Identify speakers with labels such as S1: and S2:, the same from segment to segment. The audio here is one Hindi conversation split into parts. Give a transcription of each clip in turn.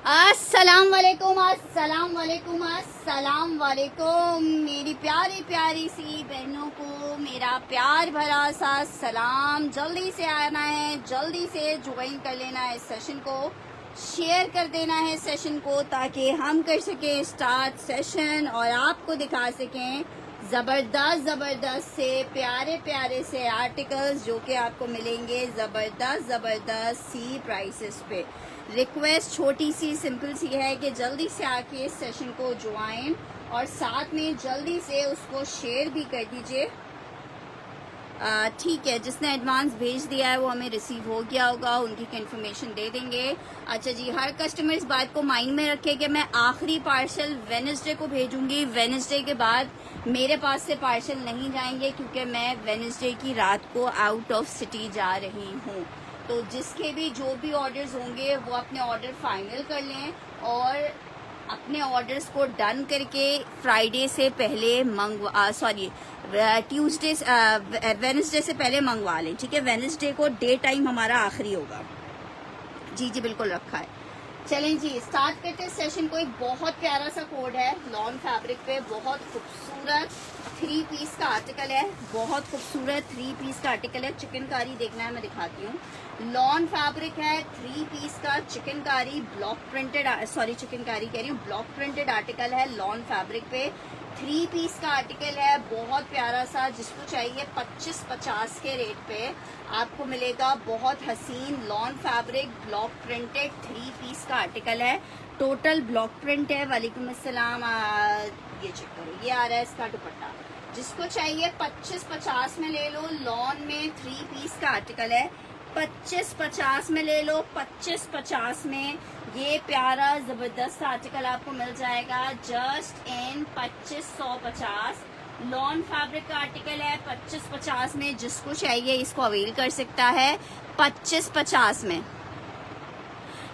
S1: अस्सलाम वालेकुम, अस्सलाम वालेकुम, अस्सलाम वालेकुम। मेरी प्यारी प्यारी सी बहनों को मेरा प्यार भरा सा सलाम। जल्दी से आना है, जल्दी से ज्वाइन कर लेना है सेशन को, शेयर कर देना है सेशन को, ताकि हम कर सकें स्टार्ट सेशन और आपको दिखा सकें ज़बरदस्त ज़बरदस्त से प्यारे प्यारे से आर्टिकल्स जो कि आपको मिलेंगे ज़बरदस्त ज़बरदस्त सी प्राइसेस पे। रिक्वेस्ट छोटी सी सिंपल सी है कि जल्दी से आके इस सेशन को ज्वाइन और साथ में जल्दी से उसको शेयर भी कर दीजिए। ठीक है, जिसने एडवांस भेज दिया है वो हमें रिसीव हो गया होगा, उनकी कंफर्मेशन दे देंगे। अच्छा जी, हर कस्टमर इस बात को माइंड में रखे कि मैं आखिरी पार्सल वेडनेसडे को भेजूंगी। वेडनेसडे के बाद मेरे पास से पार्सल नहीं जाएंगे क्योंकि मैं वेडनेसडे की रात को आउट ऑफ सिटी जा रही हूँ। तो जिसके भी जो भी ऑर्डर्स होंगे वो अपने ऑर्डर फाइनल कर लें और अपने ऑर्डर्स को डन करके फ्राइडे से पहले ट्यूसडे वेडनेसडे से पहले मंगवा लें। ठीक है, वेडनेसडे को डे टाइम हमारा आखिरी होगा। जी जी बिल्कुल रखा है। चलें जी, स्टार्ट करते हैं सेशन को। एक बहुत प्यारा सा कोड है लॉन फैब्रिक पे, बहुत खूबसूरत 3 पीस का आर्टिकल है, बहुत खूबसूरत 3 पीस का आर्टिकल है। चिकनकारी देखना है, मैं दिखाती हूँ। लॉन फैब्रिक है, 3 पीस का चिकनकारी ब्लॉक प्रिंटेड, चिकनकारी कह रही हूँ, ब्लॉक प्रिंटेड आर्टिकल है लॉन फैब्रिक पे। 3 पीस का आर्टिकल है, बहुत प्यारा सा। जिसको चाहिए 25-50 के रेट पे आपको मिलेगा। बहुत हसीन lawn fabric block printed 3 piece का आर्टिकल है। टोटल ब्लॉक प्रिंट है। वालेकुम अस्सलाम। ये चेक करो, ये आ रहा है इसका दुपट्टा। जिसको चाहिए 25-50 में ले लो। लॉन में 3 पीस का आर्टिकल है, 25-50 में ले लो। 25-50 में ये प्यारा जबरदस्त आर्टिकल आपको मिल जाएगा जस्ट इन 2550। लॉन फैब्रिक का आर्टिकल है 25-50 में। जिसको चाहिए इसको अवेल कर सकता है 25-50 में।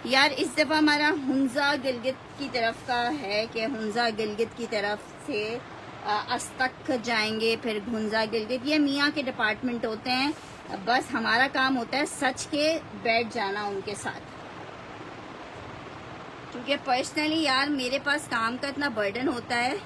S1: यार इस दफा हमारा हुंजा गिलगित की तरफ का है कि हुंजा गिलगित की तरफ से अस्तक जाएंगे, फिर हुंजा गिलगित। ये मियाँ के डिपार्टमेंट होते हैं, बस हमारा काम होता है सच के बैठ जाना उनके साथ। क्योंकि पर्सनली यार मेरे पास काम का इतना बर्डन होता है।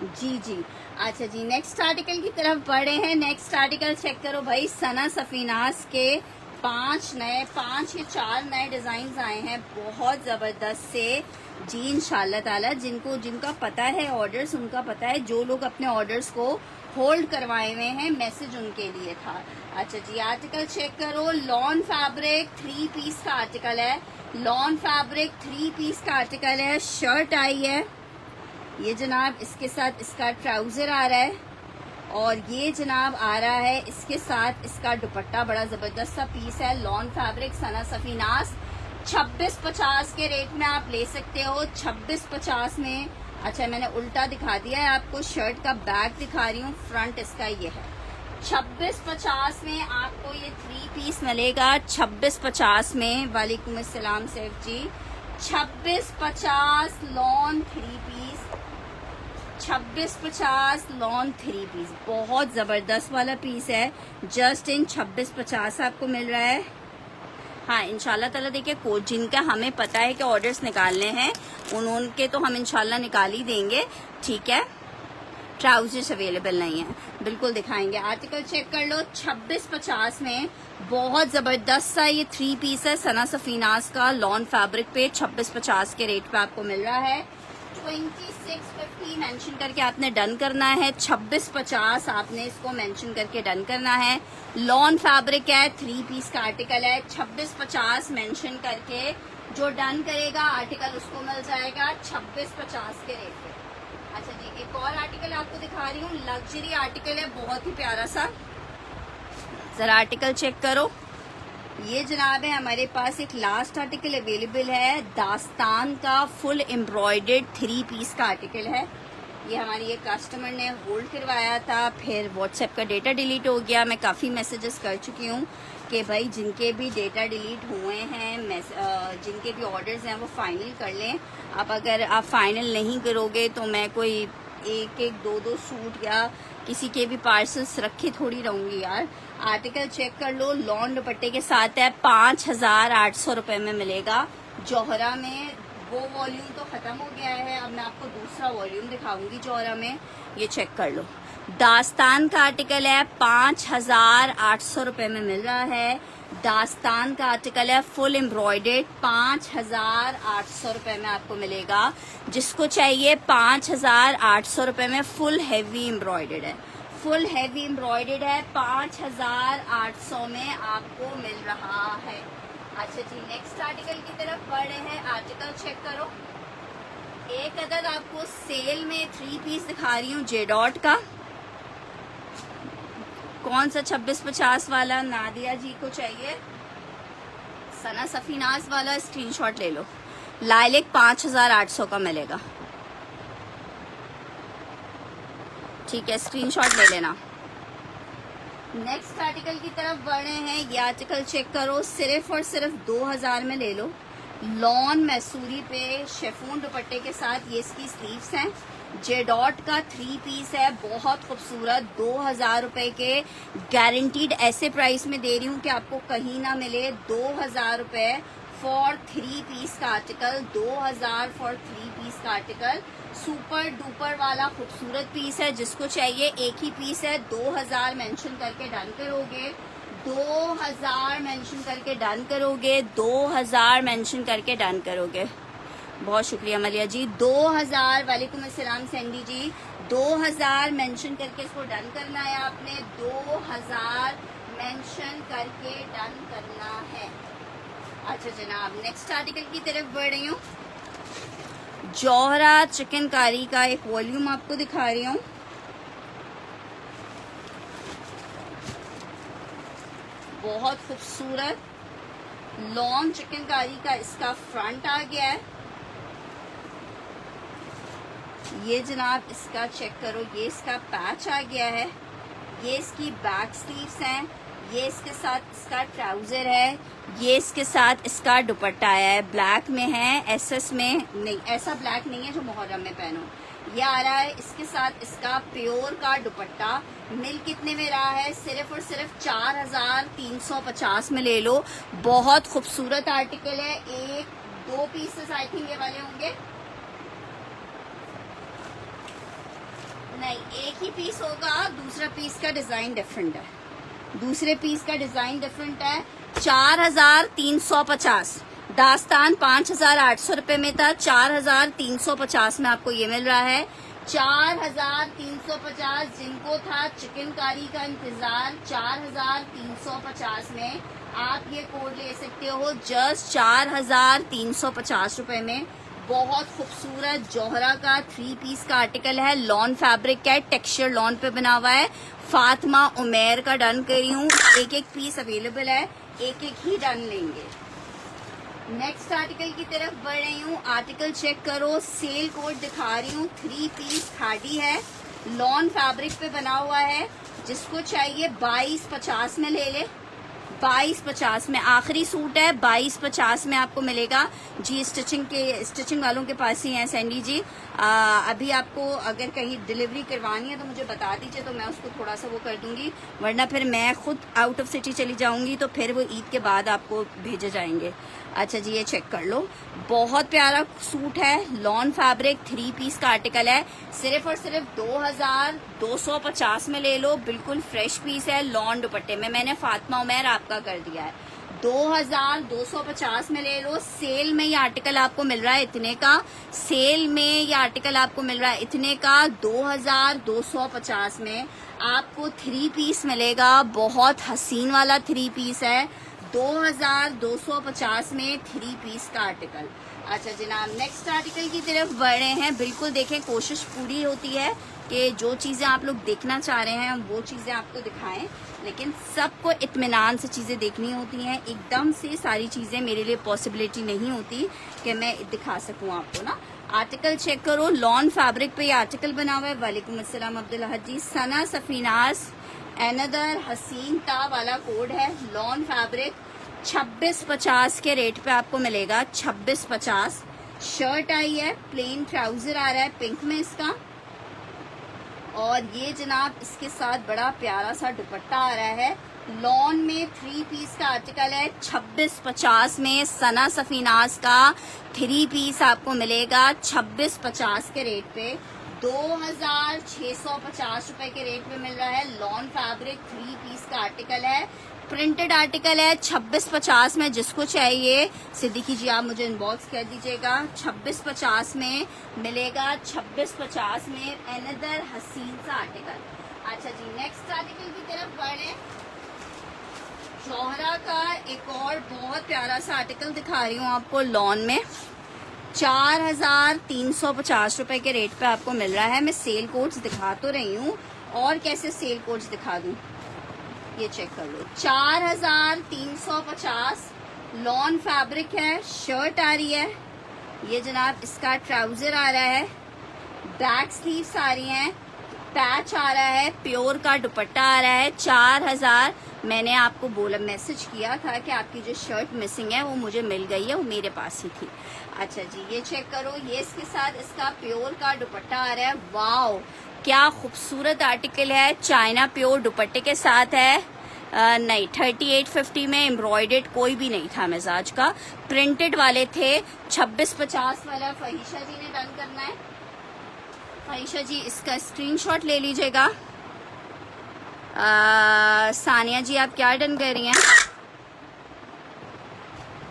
S1: जी जी, अच्छा जी, नेक्स्ट आर्टिकल की तरफ बढ़े हैं। नेक्स्ट आर्टिकल चेक करो भाई, सना सफीनास के 5 या 4 नए डिजाइन आए हैं, बहुत जबरदस्त से जी। इंशाल्लाह ताला जिनका पता है ऑर्डर्स, उनका पता है। जो लोग अपने ऑर्डर्स को होल्ड करवाए हुए हैं, मैसेज उनके लिए था। अच्छा जी, आर्टिकल चेक करो। लॉन फैब्रिक 3 पीस का आर्टिकल है। लॉन फैब्रिक 3 पीस का आर्टिकल है। शर्ट आई है ये जनाब, इसके साथ इसका ट्राउजर आ रहा है और ये जनाब आ रहा है इसके साथ इसका दुपट्टा। बड़ा जबरदस्त सा पीस है। लॉन फैब्रिक सना सफीनास 26-50 के रेट में आप ले सकते हो। 26-50 में। अच्छा, मैंने उल्टा दिखा दिया है आपको। शर्ट का बैक दिखा रही हूँ, फ्रंट इसका ये है। 26-50 में आपको ये 3 पीस मिलेगा। 26-50 में। वालेकुम अस्सलाम सैफ जी। 26-50 लॉन 3 पीस। 26-50 लॉन 3 पीस, बहुत जबरदस्त वाला पीस है। जस्ट इन 26-50 आपको मिल रहा है। हाँ इंशाल्लाह ताला, देखिए कोड जिनका हमें पता है कि ऑर्डर्स निकालने हैं उनके तो हम इंशाल्लाह निकाल ही देंगे। ठीक है, ट्राउजर्स अवेलेबल नहीं है, बिल्कुल दिखाएंगे। आर्टिकल चेक कर लो। 26-50 में बहुत जबरदस्त सा ये 3 पीस है सना सफीनास का लॉन फैब्रिक पे। 26-50 के रेट पे आपको मिल रहा है। 2650 मेंशन करके आपने डन करना है। 26-50 आपने इसको मेंशन करके डन करना है। लॉन फैब्रिक है, 3 पीस का आर्टिकल है। 26-50 मेंशन करके जो डन करेगा आर्टिकल उसको मिल जाएगा 26-50 के रेट पे। अच्छा जी, एक और आर्टिकल आपको दिखा रही हूँ। लग्जरी आर्टिकल है, बहुत ही प्यारा सा। जरा आर्टिकल चेक करो। ये जनाब है हमारे पास एक लास्ट आर्टिकल अवेलेबल है। दास्तान का फुल एम्ब्रॉयडर्ड 3 पीस का आर्टिकल है। ये हमारी एक कस्टमर ने होल्ड करवाया था, फिर व्हाट्सएप का डेटा डिलीट हो गया। मैं काफ़ी मैसेजेस कर चुकी हूँ कि भाई जिनके भी डेटा डिलीट हुए हैं, जिनके भी ऑर्डर्स हैं वो फाइनल कर लें। अब अगर आप फाइनल नहीं करोगे तो मैं कोई एक एक दो दो सूट या किसी के भी पार्सल्स रखे थोड़ी रहूंगी यार। आर्टिकल चेक कर लो, लॉन दुपट्टे के साथ है, 5,800 रुपए में मिलेगा। जौहरा में वो वॉल्यूम तो खत्म हो गया है, अब मैं आपको दूसरा वॉल्यूम दिखाऊंगी जौहरा में, ये चेक कर लो। दास्तान का आर्टिकल है, 5,800 रुपए में मिल रहा है। दास्तान का आर्टिकल है फुल एम्ब्रॉयडेड, 5,800 रुपए में आपको मिलेगा। जिसको चाहिए 5,800 रुपए में फुल हैवी एम्ब्रॉयडेड है, फुल हैवी एम्ब्रॉयडेड है, 5,800 में आपको मिल रहा है। अच्छा जी, नेक्स्ट आर्टिकल की तरफ बढ़ रहे हैं। आर्टिकल चेक करो, एक अदद आपको सेल में 3 पीस दिखा रही हूँ जे डॉट का। कौन सा 2650 वाला नादिया जी को चाहिए, सना सफीनाज वाला स्क्रीनशॉट ले लो। लाइलिक 5,800 का मिलेगा, ठीक है, स्क्रीनशॉट ले लेना। नेक्स्ट आर्टिकल की तरफ बढ़ रहे हैं। ये आर्टिकल चेक करो, सिर्फ और सिर्फ 2,000 में ले लो। लॉन मैसूरी पे शेफून दुपट्टे के साथ ये इसकी स्लीव्स हैं। जे डॉट का 3 पीस है, बहुत खूबसूरत, 2,000 रुपए के गारंटीड ऐसे प्राइस में दे रही हूँ कि आपको कहीं ना मिले। 2,000 रुपए फॉर 3 पीस का आर्टिकल, 2,000 फॉर 3 पीस का आर्टिकल। सुपर डुपर वाला खूबसूरत पीस है, जिसको चाहिए एक ही पीस है। 2,000 मेंशन करके डन करोगे, 2,000 मेंशन करके डन करोगे, 2,000 मेंशन करके डन करोगे। बहुत शुक्रिया मलिया जी, 2,000। वालेकुम अस्सलाम सैंडी जी, 2,000 मेंशन करके इसको डन करना है आपने, 2,000 मेंशन करके डन करना है। अच्छा जनाब, नेक्स्ट आर्टिकल की तरफ बढ़ रही हूँ। जौहरा चिकनकारी का एक वॉल्यूम आपको दिखा रही हूँ। बहुत खूबसूरत लॉन्ग चिकनकारी का इसका फ्रंट आ गया है। ये जनाब इसका चेक करो, ये इसका पैच आ गया है, ये इसकी बैक स्लीव्स हैं, ये इसके साथ इसका ट्राउजर है, ये इसके साथ इसका दुपट्टा आया है। ब्लैक में है, एसएस में नहीं, ऐसा ब्लैक नहीं है जो मुहर्रम में पहनो। ये आ रहा है इसके साथ इसका प्योर का दुपट्टा। मिल कितने में रहा है, सिर्फ और सिर्फ 4,350 में ले लो। बहुत खूबसूरत आर्टिकल है। 1-2 पीसेस आई थिंक ये वाले होंगे, नहीं एक ही पीस होगा, दूसरा पीस का डिजाइन डिफरेंट है, दूसरे पीस का डिजाइन डिफरेंट है। 4,350, दास्तान 5,800 रुपए में था, 4,350 में आपको ये मिल रहा है। 4,350, जिनको था चिकनकारी का इंतजार, 4,350 में आप ये कोड ले सकते हो, जस्ट 4,350 रुपए में। बहुत खूबसूरत जौहरा का 3 पीस का आर्टिकल है, लॉन फैब्रिक का है, टेक्सचर लॉन पे बना हुआ है। फातिमा उमेर का डन कर रही हूँ, एक एक पीस अवेलेबल है, एक एक ही डन लेंगे। नेक्स्ट आर्टिकल की तरफ बढ़ रही हूँ। आर्टिकल चेक करो, सेल कोड दिखा रही हूँ, 3 पीस खादी है, लॉन फैब्रिक पे बना हुआ है। जिसको चाहिए 2250 में ले ले, 2250 में आखिरी सूट है, 2250 में आपको मिलेगा जी। स्टिचिंग वालों के पास ही है सैंडी जी। अभी आपको अगर कहीं डिलीवरी करवानी है तो मुझे बता दीजिए, तो मैं उसको थोड़ा सा वो कर दूंगी, वरना फिर मैं खुद आउट ऑफ सिटी चली जाऊंगी, तो फिर वो ईद के बाद आपको भेजे जाएंगे। अच्छा जी, ये चेक कर लो, बहुत प्यारा सूट है, लॉन फैब्रिक 3 पीस का आर्टिकल है, सिर्फ और सिर्फ 2,250 में ले लो। बिल्कुल फ्रेश पीस है, लॉन दुपट्टे में। मैंने फातिमा उमैर आपका कर दिया है, 2,250 में ले लो। सेल में ये आर्टिकल आपको मिल रहा है इतने का, सेल में ये आर्टिकल आपको मिल रहा है इतने का। 2,250 में आपको 3 पीस मिलेगा, बहुत हसीन वाला 3 पीस है, 2,250 में 3 पीस का आर्टिकल। अच्छा जनाब, नेक्स्ट आर्टिकल की तरफ बढ़ रहे हैं। बिल्कुल देखें, कोशिश पूरी होती है कि जो चीज़ें आप लोग देखना चाह रहे हैं वो चीज़ें आपको दिखाएं, लेकिन सबको इत्मीनान से चीज़ें देखनी होती हैं। एकदम से सारी चीज़ें मेरे लिए पॉसिबिलिटी नहीं होती कि मैं दिखा सकूं आपको ना। आर्टिकल चेक करो, लॉन फैब्रिक पे ये आर्टिकल बना हुआ है। वालेकुम अस्सलाम अब्दुल अहद जी, सना सफीनास एनदर हसीन ता वाला कोड है, लॉन फैब्रिक 2650 के रेट पे आपको मिलेगा, 2650। शर्ट आई है, प्लेन ट्राउजर आ रहा है पिंक में इसका, और ये जनाब इसके साथ बड़ा प्यारा सा दुपट्टा आ रहा है। लॉन में 3 पीस का आर्टिकल है, 2650 में सना सफीनाज का 3 पीस आपको मिलेगा 2650 के रेट पे, 2650 रुपए के रेट पे मिल रहा है। लॉन फैब्रिक 3 पीस का आर्टिकल है, प्रिंटेड आर्टिकल है, 2650 में। जिसको चाहिए सिद्दीकी जी आप मुझे इनबॉक्स कर दीजिएगा। 2650 में मिलेगा, 2650 में अनदर हसीन सा आर्टिकल। अच्छा जी, नेक्स्ट आर्टिकल की तरफ बढ़े। जोहरा का एक और बहुत प्यारा सा आर्टिकल दिखा रही हूँ आपको लॉन में, 4350 रुपए के रेट पे आपको मिल रहा है। मैं सेल कोड्स दिखा तो रही हूँ, और कैसे सेल कोड्स दिखा दूँ, ये चेक कर लो। 4350 लॉन फैब्रिक है, शर्ट आ रही है, ये जनाब इसका ट्राउजर आ रहा है, बैक स्लीव्स आ रही हैं, पैच आ रहा है, प्योर का दुपट्टा आ रहा है। 4000 मैंने आपको बोला, मैसेज किया था कि आपकी जो शर्ट मिसिंग है वो मुझे मिल गई है, वो मेरे पास ही थी। अच्छा जी, ये चेक करो, ये इसके साथ इसका प्योर का दुपट्टा आ रहा है। वाओ क्या खूबसूरत आर्टिकल है, चाइना प्योर दुपट्टे के साथ है। नहीं, 3850 में एम्ब्रॉयडेड कोई भी नहीं था मिजाज का, प्रिंटेड वाले थे। 2650 वाला फहीशा जी ने डन करना है। फहीशा जी इसका स्क्रीनशॉट ले लीजिएगा। सानिया जी आप क्या डन कर रही हैं?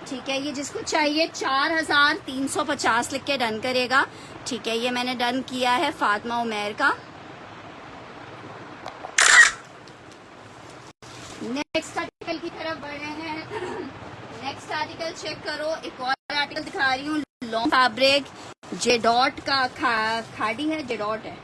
S1: ठीक है, ये जिसको चाहिए 4350 लिख के डन करेगा। ठीक है, ये मैंने डन किया है फातिमा उमैर का। नेक्स्ट आर्टिकल की तरफ बढ़ रहे हैं। नेक्स्ट आर्टिकल चेक करो, एक और आर्टिकल दिखा रही हूँ, लॉन्ग फैब्रिक जेडॉट का खाड़ी है, जेडॉट है,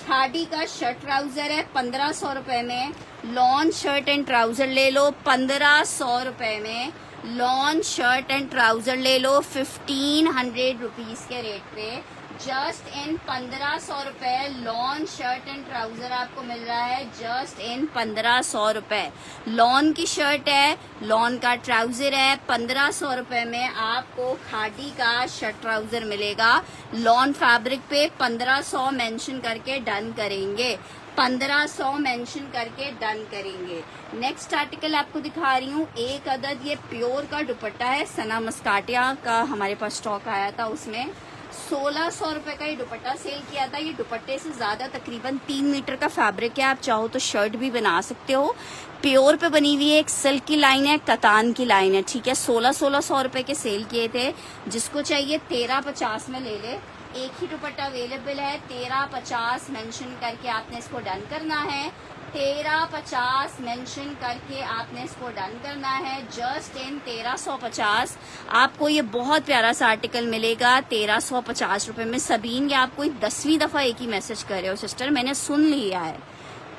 S1: खाड़ी का शर्ट ट्राउजर है 1500 रुपए में। लॉन शर्ट एंड ट्राउजर ले लो 1500 रुपए में। लॉन शर्ट एंड ट्राउजर ले लो 1500 रुपीज के रेट पे, जस्ट इन 1500 रुपए। लॉन शर्ट एंड ट्राउजर आपको मिल रहा है जस्ट इन 1500 रुपए। लॉन की शर्ट है, लॉन का ट्राउजर है, 1500 रुपए में आपको खादी का शर्ट ट्राउजर मिलेगा। लॉन फैब्रिक पे 1500 मेंशन करके डन करेंगे, 1500 मेंशन करके डन करेंगे। नेक्स्ट आर्टिकल आपको दिखा रही हूँ, एक अदद ये प्योर का दुपट्टा है, सना मस्काटिया का हमारे पास स्टॉक आया था, उसमें 1600 रुपए का ये दुपट्टा सेल किया था। ये दुपट्टे से ज्यादा तकरीबन 3 मीटर का फैब्रिक है, आप चाहो तो शर्ट भी बना सकते हो। प्योर पे बनी हुई है, एक सिल्क की लाइन है, कतान की लाइन है। ठीक है, 1600 रुपए के सेल किए थे। जिसको चाहिए 1350 में ले ले। एक ही दुपट्टा अवेलेबल है, 1350 मेंशन करके आपने इसको डन करना है। 1350 मेंशन करके आपने इसको डन करना है, जस्ट इन 1350 आपको ये बहुत प्यारा सा आर्टिकल मिलेगा 1350 रुपए में। सबीन, ये आप कोई 10वीं दफा एक ही मैसेज कर रहे हो सिस्टर, मैंने सुन लिया है।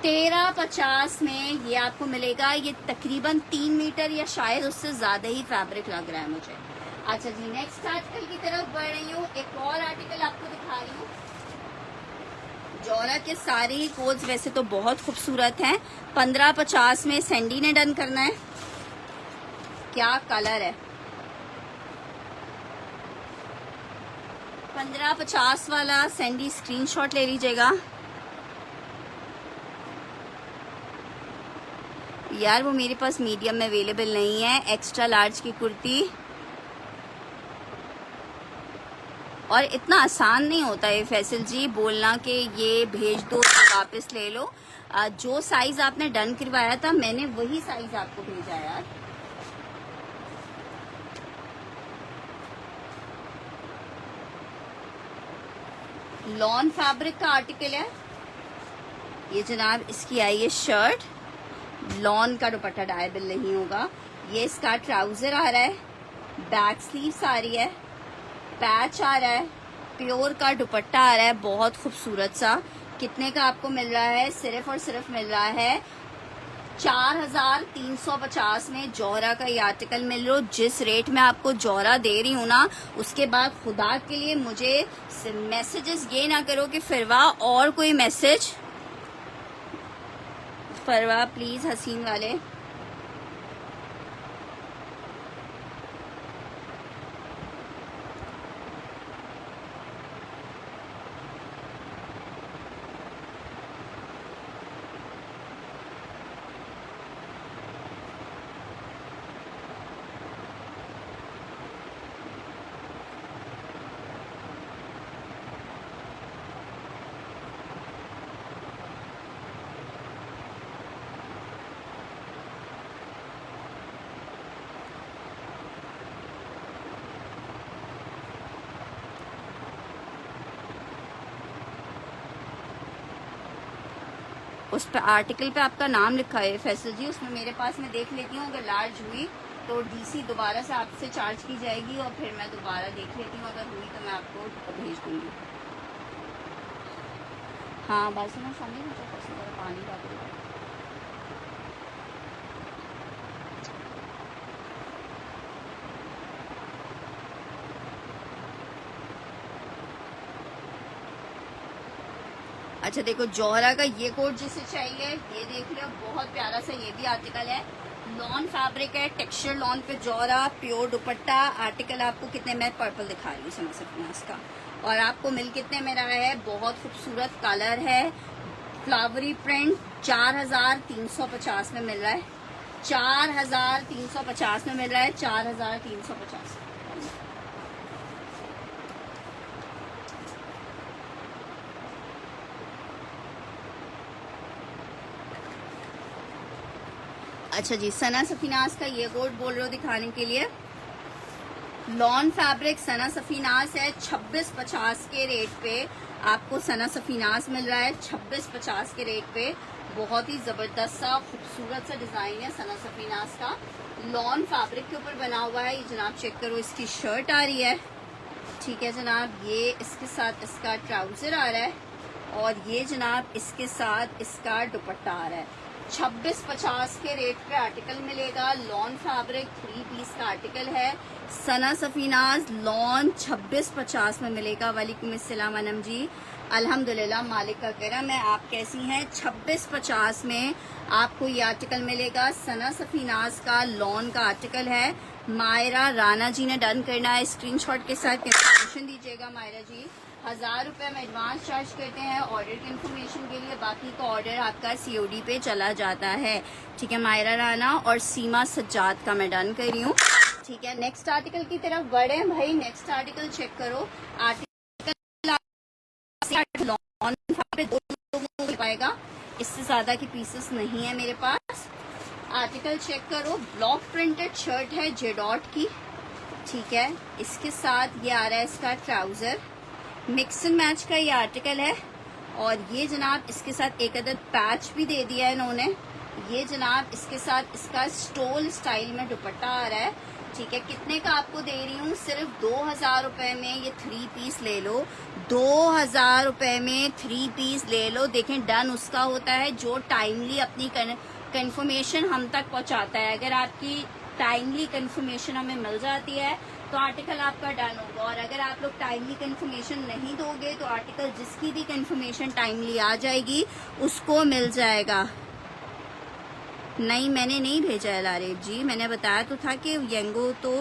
S1: 1350 में ये आपको मिलेगा, ये तकरीबन 3 मीटर या शायद उससे ज्यादा ही फैब्रिक लग रहा है मुझे। अच्छा जी, नेक्स्ट आर्टिकल की तरफ बढ़ रही हूँ, एक और आर्टिकल आपको दिखा रही हूँ। जोरा के सारे ही कोड्स वैसे तो बहुत खूबसूरत हैं। 1550 में सैंडी ने डन करना है। क्या कलर है, 1550 वाला सैंडी स्क्रीनशॉट ले लीजिएगा। यार वो मेरे पास मीडियम में अवेलेबल नहीं है, एक्स्ट्रा लार्ज की कुर्ती, और इतना आसान नहीं होता है फैसल जी बोलना कि ये भेज दो वापस ले लो। जो साइज आपने डन करवाया था मैंने वही साइज आपको भेजा यार। लॉन फैब्रिक का आर्टिकल है ये जनाब, इसकी आई है शर्ट, लॉन का दुपट्टा डायबल नहीं होगा। ये इसका ट्राउजर आ रहा है, बैक स्लीव्स आ रही है, पैच आ रहा है, प्योर का दुपट्टा आ रहा है, बहुत खूबसूरत सा। कितने का आपको मिल रहा है? सिर्फ और सिर्फ मिल रहा है 4350 में जोहरा का ये आर्टिकल मिल रहा है। जिस रेट में आपको जोहरा दे रही हूँ ना, उसके बाद खुदा के लिए मुझे मैसेजेस ये ना करो कि फिरवा और कोई मैसेज, फिरवा प्लीज हसीन वाले, उस पर आर्टिकल पे आपका नाम लिखा है फैसल जी, उसमें मेरे पास मैं देख लेती हूँ, अगर लार्ज हुई तो डीसी दोबारा से आपसे चार्ज की जाएगी और फिर मैं दोबारा देख लेती हूँ, अगर हुई तो मैं आपको भेज दूँगी। हाँ बस ना सामने मुझे पानी डाल दूँगा। अच्छा देखो जौहरा का ये कोट जिसे चाहिए ये देख लो, बहुत प्यारा सा ये भी आर्टिकल है, लॉन फैब्रिक है, टेक्सचर लॉन पे जौहरा, प्योर दुपट्टा। आर्टिकल आपको कितने में, पर्पल दिखा रही हूँ समझ सकते हैं इसका, और आपको मिल कितने में रहा है, बहुत खूबसूरत कलर है, फ्लावरी प्रिंट, 4350 में मिल रहा है, 4350 में मिल रहा है, 4350। अच्छा जी, सना सफीनाज का ये कोट बोल रहे हो दिखाने के लिए, लॉन फैब्रिक सना सफीनाज है, 2650 के रेट पे आपको सना सफीनाज मिल रहा है, 2650 के रेट पे। बहुत ही जबरदस्त सा खूबसूरत सा डिजाइन है सना सफीनाज का, लॉन फैब्रिक के ऊपर बना हुआ है। ये जनाब चेक करो, इसकी शर्ट आ रही है, ठीक है जनाब, ये इसके साथ इसका ट्राउजर आ रहा है, और ये जनाब इसके साथ इसका दुपट्टा आ रहा है। 2650 के रेट पे आर्टिकल मिलेगा, लॉन फैब्रिक 3 पीस का आर्टिकल है, सना सफीनाज लॉन 2650 में मिलेगा। वालेकुम अस्सलाम अनम जी, अल्हम्दुलिल्लाह मालिक का करम है, आप कैसी हैं। 2650 में आपको ये आर्टिकल मिलेगा, सना सफीनाज का लॉन का आर्टिकल है। मायरा राना जी ने डन करना है, स्क्रीनशॉट के साथ इन्फॉर्मेशन दीजिएगा। मायरा जी 1000 रुपये हम एडवांस चार्ज करते हैं ऑर्डर की इन्फॉर्मेशन के लिए, बाकी का ऑर्डर आपका COD पे चला जाता है, ठीक है। मायरा राना और सीमा सज्जाद का मैं डन कर रही हूँ, ठीक है। नेक्स्ट आर्टिकल की तरफ बढ़े भाई, नेक्स्ट आर्टिकल चेक करो। आर्टिकल लॉन पे 2 लोगों को पाएगा, इससे ज्यादा की पीसेस नहीं है मेरे पास। आर्टिकल चेक करो, ब्लॉक प्रिंटेड शर्ट है जेडॉट की, ठीक है। इसके साथ ये आ रहा है इसका ट्राउजर, मिक्स एंड मैच का ये आर्टिकल है, और ये जनाब इसके साथ एक अदद पैच भी दे दिया है इन्होंने। ये जनाब इसके साथ इसका स्टोल स्टाइल में दुपट्टा आ रहा है, ठीक है। कितने का आपको दे रही हूँ, सिर्फ 2000 रुपए में ये 3 पीस ले लो, 2000 रुपए में 3 पीस ले लो। देखें डन उसका होता है जो टाइमली अपनी कंफर्मेशन हम तक पहुंचाता है। अगर आपकी टाइमली कंफर्मेशन हमें मिल जाती है तो आर्टिकल आपका डन होगा, और अगर आप लोग टाइमली कंफर्मेशन नहीं दोगे तो आर्टिकल जिसकी भी कंफर्मेशन टाइमली आ जाएगी उसको मिल जाएगा। नहीं मैंने नहीं भेजा है लारेब जी, मैंने बताया तो था कि यंगो तो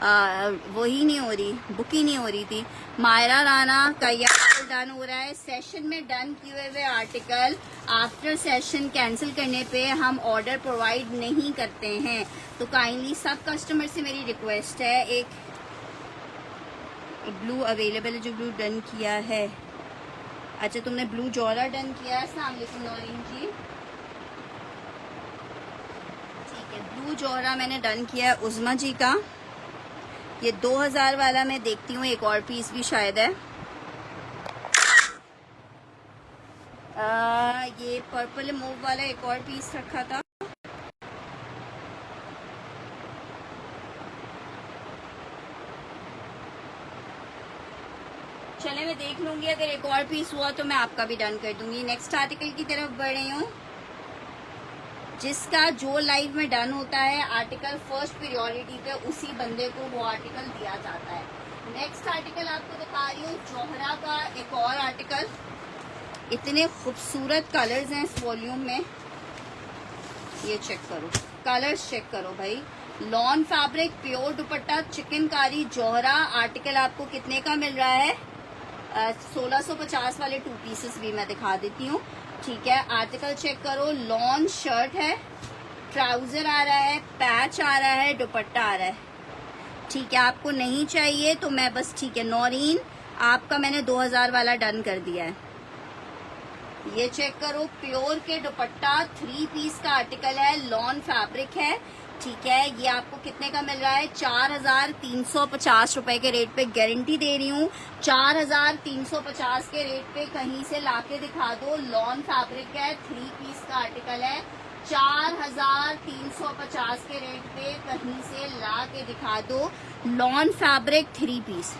S1: वही नहीं हो रही, बुक ही नहीं हो रही थी। मायरा राना का ये डन हो रहा है, सेशन में डन किए हुए आर्टिकल आफ्टर सेशन कैंसिल करने पे हम ऑर्डर प्रोवाइड नहीं करते हैं, तो काइंडली सब कस्टमर से मेरी रिक्वेस्ट है, एक ब्लू अवेलेबल है जो ब्लू डन किया है। अच्छा तुमने ब्लू जौहरा डन किया है, अस्सलाम वालेकुम नौरीन जी, ठीक है। ब्लू जौहरा मैंने डन किया है उज़मा जी का, ये 2000 वाला मैं देखती हूँ, एक और पीस भी शायद है। ये पर्पल मूव वाला एक और पीस रखा था, चले मैं देख लूंगी, अगर एक और पीस हुआ तो मैं आपका भी डन कर दूंगी। नेक्स्ट आर्टिकल की तरफ बढ़ रही हूँ, जिसका जो लाइव में डन होता है आर्टिकल फर्स्ट प्रायोरिटी पे उसी बंदे को वो आर्टिकल दिया जाता है। नेक्स्ट आर्टिकल आपको दिखा रही हूँ जौहरा का एक और आर्टिकल, इतने खूबसूरत कलर्स हैं इस वॉल्यूम में, ये चेक करो, कलर्स चेक करो भाई। Lawn fabric pure dupatta chikankari जौहरा, आर्टिकल आपको कितने का मिल रहा है, 1650 वाले 2 पीसेस भी मैं दिखा देती हूँ, ठीक है। आर्टिकल चेक करो, लॉन शर्ट है, ट्राउजर आ रहा है, पैच आ रहा है, दुपट्टा आ रहा है, ठीक है। आपको नहीं चाहिए तो मैं बस, ठीक है नौरीन आपका मैंने 2000 वाला डन कर दिया है। ये चेक करो, प्योर के दुपट्टा 3 पीस का आर्टिकल है, लॉन फैब्रिक है, ठीक है, ये आपको कितने का मिल रहा है? 4,350 रुपए के रेट पे, गारंटी दे रही हूँ 4,350 के रेट पे कहीं से लाके दिखा दो। लॉन फैब्रिक है, 3 पीस का आर्टिकल है, 4,350 के रेट पे कहीं से ला के दिखा दो। Lawn fabric 3 piece,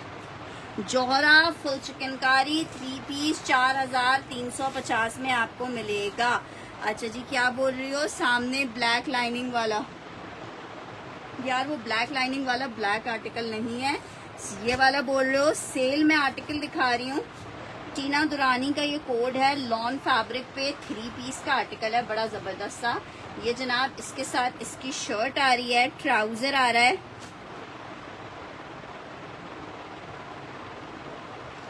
S1: Zohra full chikankari 3 piece 4,350 में आपको मिलेगा। अच्छा जी, क्या बोल रही हो? सामने ब्लैक लाइनिंग वाला, यार वो ब्लैक लाइनिंग वाला ब्लैक आर्टिकल नहीं है, ये वाला बोल रहे हो। सेल में आर्टिकल दिखा रही हूँ, टीना दुरानी का ये कोड है। लॉन फैब्रिक पे 3 पीस का आर्टिकल है, बड़ा जबरदस्त सा। ये जनाब इसके साथ इसकी शर्ट आ रही है, ट्राउजर आ रहा है।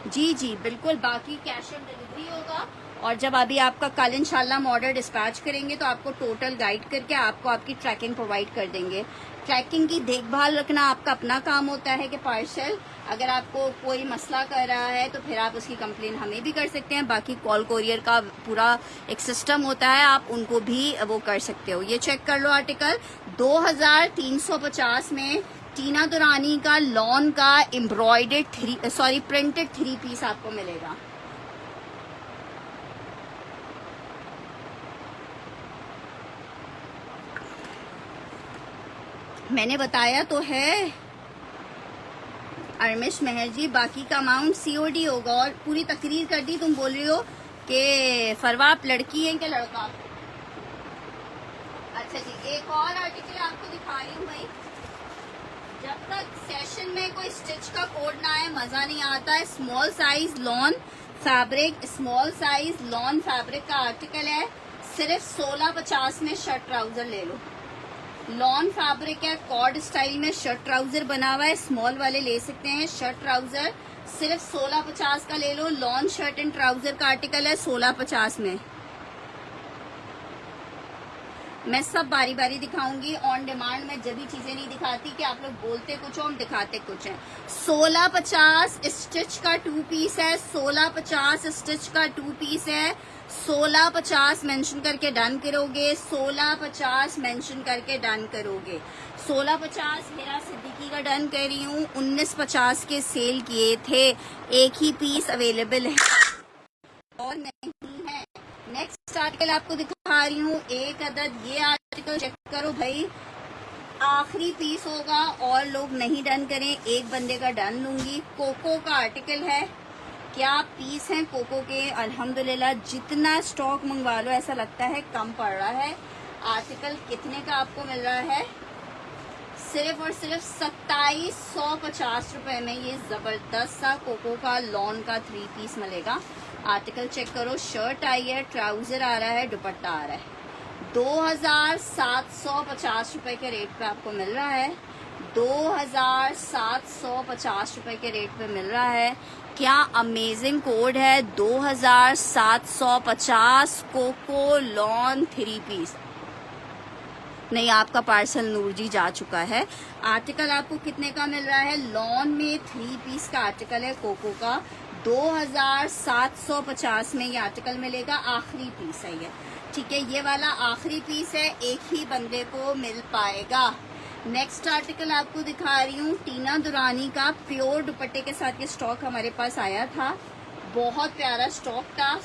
S1: जी जी बिल्कुल, बाकी कैश ऑन डिलीवरी होगा। और जब अभी आपका कल इंशाल्लाह हम ऑर्डर डिस्पैच करेंगे तो आपको टोटल गाइड करके आपको आपकी ट्रैकिंग प्रोवाइड कर देंगे। ट्रैकिंग की देखभाल रखना आपका अपना काम होता है कि पार्सल अगर आपको कोई मसला कर रहा है तो फिर आप उसकी कंप्लेन हमें भी कर सकते हैं। बाकी कॉल कोरियर का पूरा एक सिस्टम होता है, आप उनको भी वो कर सकते हो। ये चेक कर लो आर्टिकल 2,350 में टीना दुरानी का लॉन का एम्ब्रॉयडर्ड प्रिंटेड 3 पीस आपको मिलेगा। मैंने बताया तो है अरमिश मेहर जी, बाकी का अमाउंट COD होगा। और पूरी तकरीर कर दी, तुम बोल रही हो कि फरवा आप लड़की है क्या लड़का? अच्छा जी, एक और आर्टिकल आपको दिखा रही हूँ भाई। जब तक सेशन में कोई स्टिच का कोड ना आए मजा नहीं आता है। Small size lawn fabric, small size lawn fabric का आर्टिकल है, सिर्फ 1650 में शर्ट ट्राउजर ले लो। लॉन फैब्रिक है, कॉर्ड स्टाइल में शर्ट ट्राउजर बना हुआ है, स्मॉल वाले ले सकते हैं। शर्ट ट्राउजर सिर्फ 1650 का ले लो। लॉन शर्ट एंड ट्राउजर का आर्टिकल है 1650 में। मैं सब बारी बारी दिखाऊंगी, ऑन डिमांड में जब भी चीजें नहीं दिखाती कि आप लोग बोलते कुछ हो हम दिखाते कुछ हैं। 1650 स्टिच का 2 पीस है, 1650 स्टिच का 2 पीस है। 1650 मेंशन करके डन करोगे, 1650 मेंशन करके डन करोगे। 1650 हेरा सिद्दीकी का डन कर रही हूँ, 1950 के सेल किए थे, एक ही पीस अवेलेबल है और नहीं है। नेक्स्ट आर्टिकल आपको दिखा रही हूँ, एक अदद ये आर्टिकल चेक करो भाई, आखिरी पीस होगा और लोग नहीं डन करें, एक बंदे का डन लूंगी। कोको का आर्टिकल है, क्या पीस हैं कोको के, अल्हम्दुलिल्लाह। जितना स्टॉक मंगवा लो ऐसा लगता है कम पड़ रहा है। आर्टिकल कितने का आपको मिल रहा है? सिर्फ और सिर्फ 2750 रुपए में ये जबरदस्त सा कोको का लॉन का 3 पीस मिलेगा। आर्टिकल चेक करो, शर्ट आई है, ट्राउजर आ रहा है, दुपट्टा आ रहा है। 2750 रुपए के रेट पे आपको मिल रहा है, 2750 रुपए के रेट पे मिल रहा है। क्या अमेजिंग कोड है, 2750 कोको लॉन 3 पीस। नहीं, आपका पार्सल नूर जी जा चुका है। आर्टिकल आपको कितने का मिल रहा है? लॉन में 3 पीस का आर्टिकल है कोको का, 2750 में ये आर्टिकल मिलेगा। आखिरी पीस है ये, ठीक है, ये वाला आखिरी पीस है, एक ही बंदे को मिल पाएगा। नेक्स्ट आर्टिकल आपको दिखा रही हूँ, टीना दुरानी का प्योर दुपट्टे के साथ ये स्टॉक हमारे पास आया था, बहुत प्यारा स्टॉक था।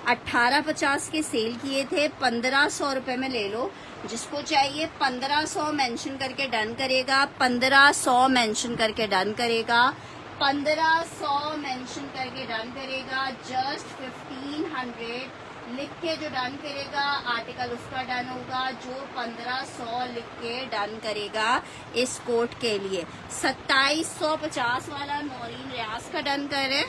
S1: 1850 के सेल किए थे, 1500 रुपए में ले लो। जिसको चाहिए 1500 मेंशन करके डन करेगा, 1500 मेंशन करके डन करेगा, 1500 मेंशन करके डन करेगा। जस्ट 1500 लिख के जो डन करेगा आर्टिकल उसका डन होगा, जो 1500 लिख के डन करेगा इस कोट के लिए। 2750 वाला नौरीन रियाज का डन करे।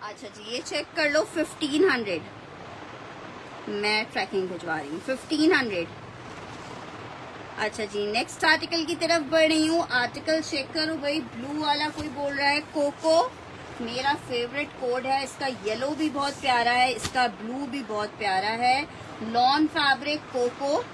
S1: अच्छा जी, ये चेक कर लो 1500, मैं ट्रैकिंग भिजवा रही हूँ 1500। अच्छा जी, नेक्स्ट आर्टिकल की तरफ बढ़ रही हूँ। आर्टिकल चेक करो भाई, ब्लू वाला कोई बोल रहा है कोको, मेरा फेवरेट कोड है। इसका येलो भी बहुत प्यारा है, इसका ब्लू भी बहुत प्यारा है। लॉन फैब्रिक कोको,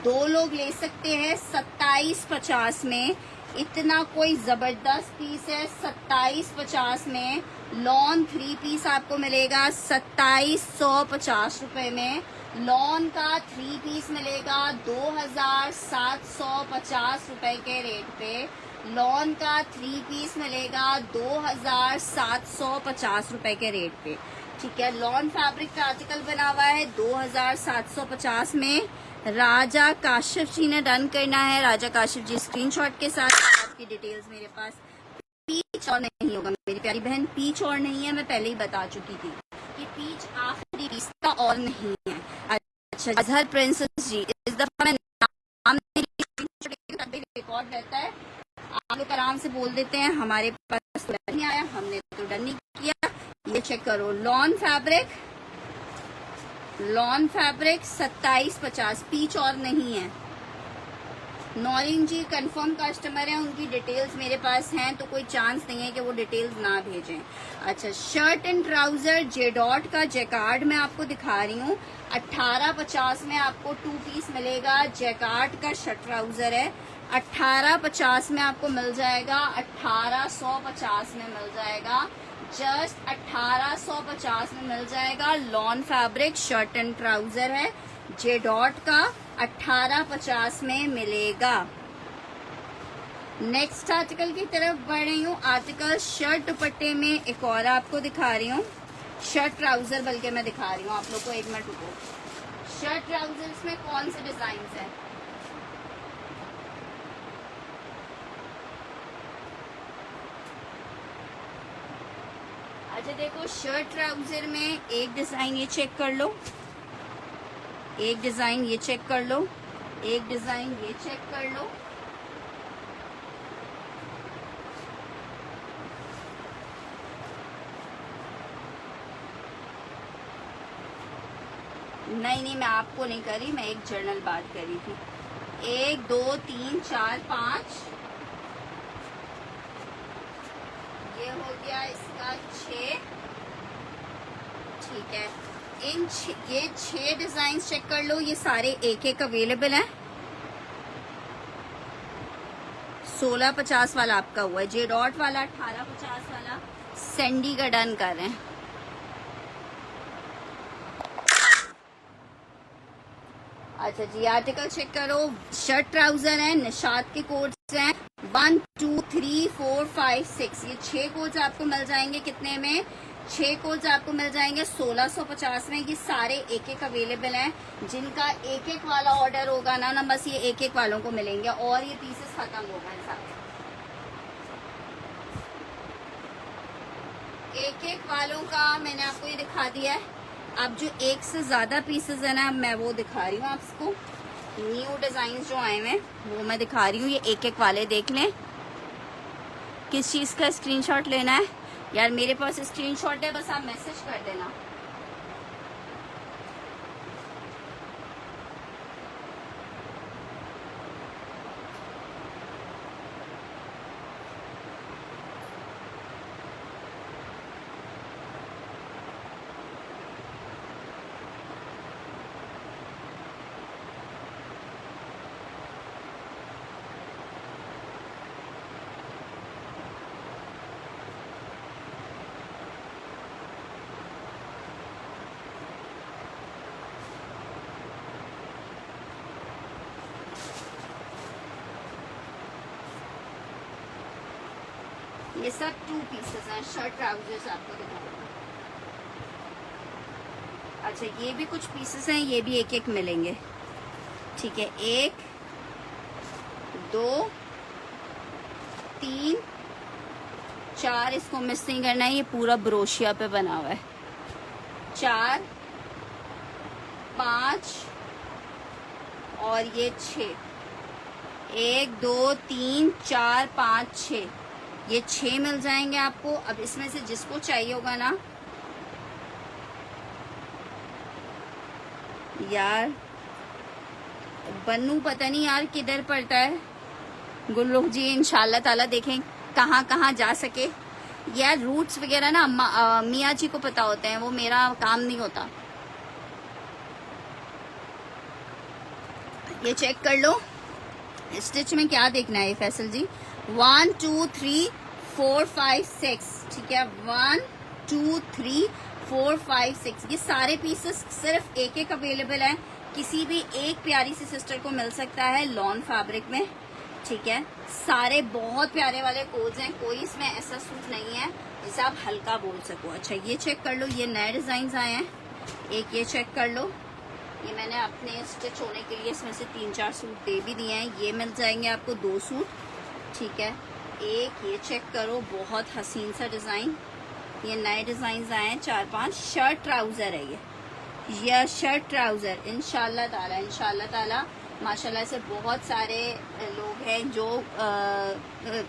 S1: 2 लोग ले सकते हैं 2750 में। इतना कोई जबरदस्त पीस है 2750 में, लॉन 3 पीस आपको मिलेगा 2750 रुपए में। लॉन का 3 पीस मिलेगा 2750 रुपए के रेट पे। लॉन का 3 पीस मिलेगा 2750 रुपए के रेट पे। ठीक है, लॉन फैब्रिक का आर्टिकल बना हुआ है 2750 में। राजा काशिफ जी ने डन करना है। राजा काशिफ जी स्क्रीनशॉट के साथ आपकी डिटेल्स मेरे पास। पीच और नहीं होगा मेरी प्यारी बहन, पीच और नहीं है, मैं पहले ही बता चुकी थी कि पीच आखिरी पीस का और नहीं है। अच्छा, अजहर प्रिंसेस जी, इस दफा मैं नाम रिकॉर्ड रहता है, आप लोग आराम से बोल देते हैं हमारे पास तो नहीं आया, हमने तो डन नहीं किया। ये चेक करो, लॉन फैब्रिक 2750, पीच और नहीं है। नौरीन जी कंफर्म कस्टमर है, उनकी डिटेल्स मेरे पास हैं, तो कोई चांस नहीं है कि वो डिटेल्स ना भेजें। अच्छा, shirt and trouser J dot का जैकार्ड मैं आपको दिखा रही हूँ। 1850 में आपको 2 पीस मिलेगा। जैकार्ड का शर्ट ट्राउजर है, 1850 में आपको मिल जाएगा। 1850 में मिल जाएगा, जस्ट 1850 में मिल जाएगा। Lawn fabric shirt and trouser है, जे डॉट का 1850 में मिलेगा। नेक्स्ट आर्टिकल की तरफ बढ़ रही हूँ। आर्टिकल शर्ट दुपट्टे में एक और आपको दिखा रही हूँ, शर्ट ट्राउजर बल्कि मैं दिखा रही हूँ आप लोग को। एक मिनट रुको, शर्ट ट्राउजर्स में कौन से डिजाइन है? अच्छा देखो, शर्ट ट्राउजर में एक डिजाइन ये चेक कर लो, एक डिजाइन ये चेक कर लो, एक डिजाइन ये चेक कर लो। नहीं, मैं आपको नहीं करी, मैं एक जर्नल बात करी थी। 1 2 3 4 5, ये हो गया इसका 6। ठीक है, ये 6 डिजाइन चेक कर लो, ये सारे एक एक अवेलेबल हैं। 1650 वाला आपका हुआ है, जे डॉट वाला 1850 वाला सैंडी का डन कर रहे हैं। अच्छा जी, आर्टिकल चेक करो, शर्ट ट्राउजर है, निशात के कोड्स हैं 1 2 3 4 5 6, ये 6 कोड्स आपको मिल जाएंगे। कितने में? 6 कोड्स आपको मिल जाएंगे 1650 में। ये सारे एक एक अवेलेबल हैं। जिनका एक एक वाला ऑर्डर होगा ना बस ये एक एक वालों को मिलेंगे, और ये पीसेस खत्म हो गए सारे। एक एक वालों का मैंने आपको ये दिखा दिया है। अब जो एक से ज्यादा पीसेस है ना, मैं वो दिखा रही हूँ आपको। न्यू डिजाइन जो आए हैं वो मैं दिखा रही हूँ। ये एक एक वाले देख लें। किस चीज का स्क्रीनशॉट लेना है यार, मेरे पास स्क्रीनशॉट है, बस आप मैसेज कर देना। ये सब 2 पीसेस हैं, शर्ट ट्राउजर्स आपको दिखा रही हूँ। अच्छा, ये भी कुछ पीसेस हैं, ये भी एक एक मिलेंगे। ठीक है, 1 2 3 4, इसको मिस नहीं करना है, ये पूरा ब्रोशिया पे बना हुआ है। 4 5 और ये 6, 1 2 3 4 5 6, ये 6 मिल जाएंगे आपको। अब इसमें से जिसको चाहिए होगा ना यार, बन्नू पता नहीं यार किधर पड़ता है। गुल्लू जी इंशाल्लाह ताला देखें कहाँ कहाँ जा सके। यार रूट्स वगैरह ना मियाँ जी को पता होते हैं, वो मेरा काम नहीं होता। ये चेक कर लो, स्टिच में क्या देखना है फैसल जी। 1 2 3 4 5 6, ठीक है, 1 2 3 4 5 6 ये सारे पीसेस सिर्फ एक एक अवेलेबल हैं। किसी भी एक प्यारी सी सिस्टर को मिल सकता है लॉन फैब्रिक में, ठीक है। सारे बहुत प्यारे वाले कोड्स हैं, कोई इसमें ऐसा सूट नहीं है जिसे आप हल्का बोल सको। अच्छा ये चेक कर लो, ये नए डिजाइन आए हैं। एक ये चेक कर लो, ये मैंने अपने स्टिच होने के लिए इसमें से 3-4 सूट दे भी दिए हैं। ये मिल जाएंगे आपको 2 सूट, ठीक है। एक ये चेक करो, बहुत हसीन सा डिजाइन, ये नए डिजाइन आए हैं 4-5। शर्ट ट्राउजर है ये शर्ट ट्राउजर इंशाल्लाह ताला माशाल्लाह से बहुत सारे लोग हैं जो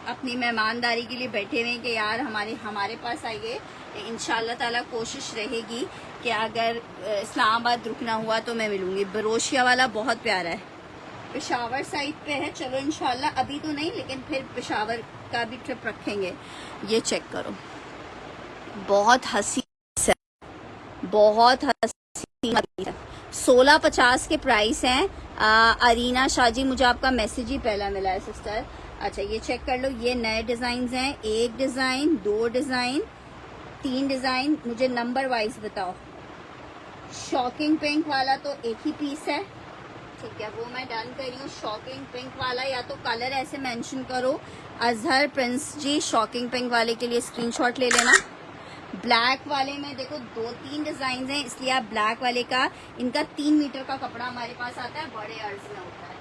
S1: अपनी मेहमानदारी के लिए बैठे हुए हैं कि यार हमारे पास आइए। इंशाल्लाह ताला कोशिश रहेगी कि अगर इस्लामाबाद रुकना हुआ तो मैं मिलूंगी। बरोशिया वाला बहुत प्यारा है, पेशावर साइड पे है। चलो इंशाल्लाह अभी तो नहीं, लेकिन फिर पेशावर का भी ट्रिप रखेंगे। ये चेक करो, बहुत हसीन है, बहुत हसीन है। 1650 के प्राइस हैं। अरीना शाजी, मुझे आपका मैसेज ही पहला मिला है सिस्टर। अच्छा ये चेक कर लो, ये नए डिजाइन हैं। 1 डिजाइन, 2 डिजाइन, 3 डिजाइन। मुझे नंबर वाइज बताओ। शॉकिंग पिंक वाला तो एक ही पीस है, ठीक है, वो मैं डन कर रही हूँ। शॉकिंग पिंक वाला या तो कलर ऐसे मेंशन करो, अजहर प्रिंस जी शॉकिंग पिंक वाले के लिए स्क्रीनशॉट ले लेना। ब्लैक वाले में देखो 2-3 डिजाइन हैं, इसलिए आप ब्लैक वाले का, इनका 3 मीटर का कपड़ा हमारे पास आता है, बड़े अर्ज में होता है।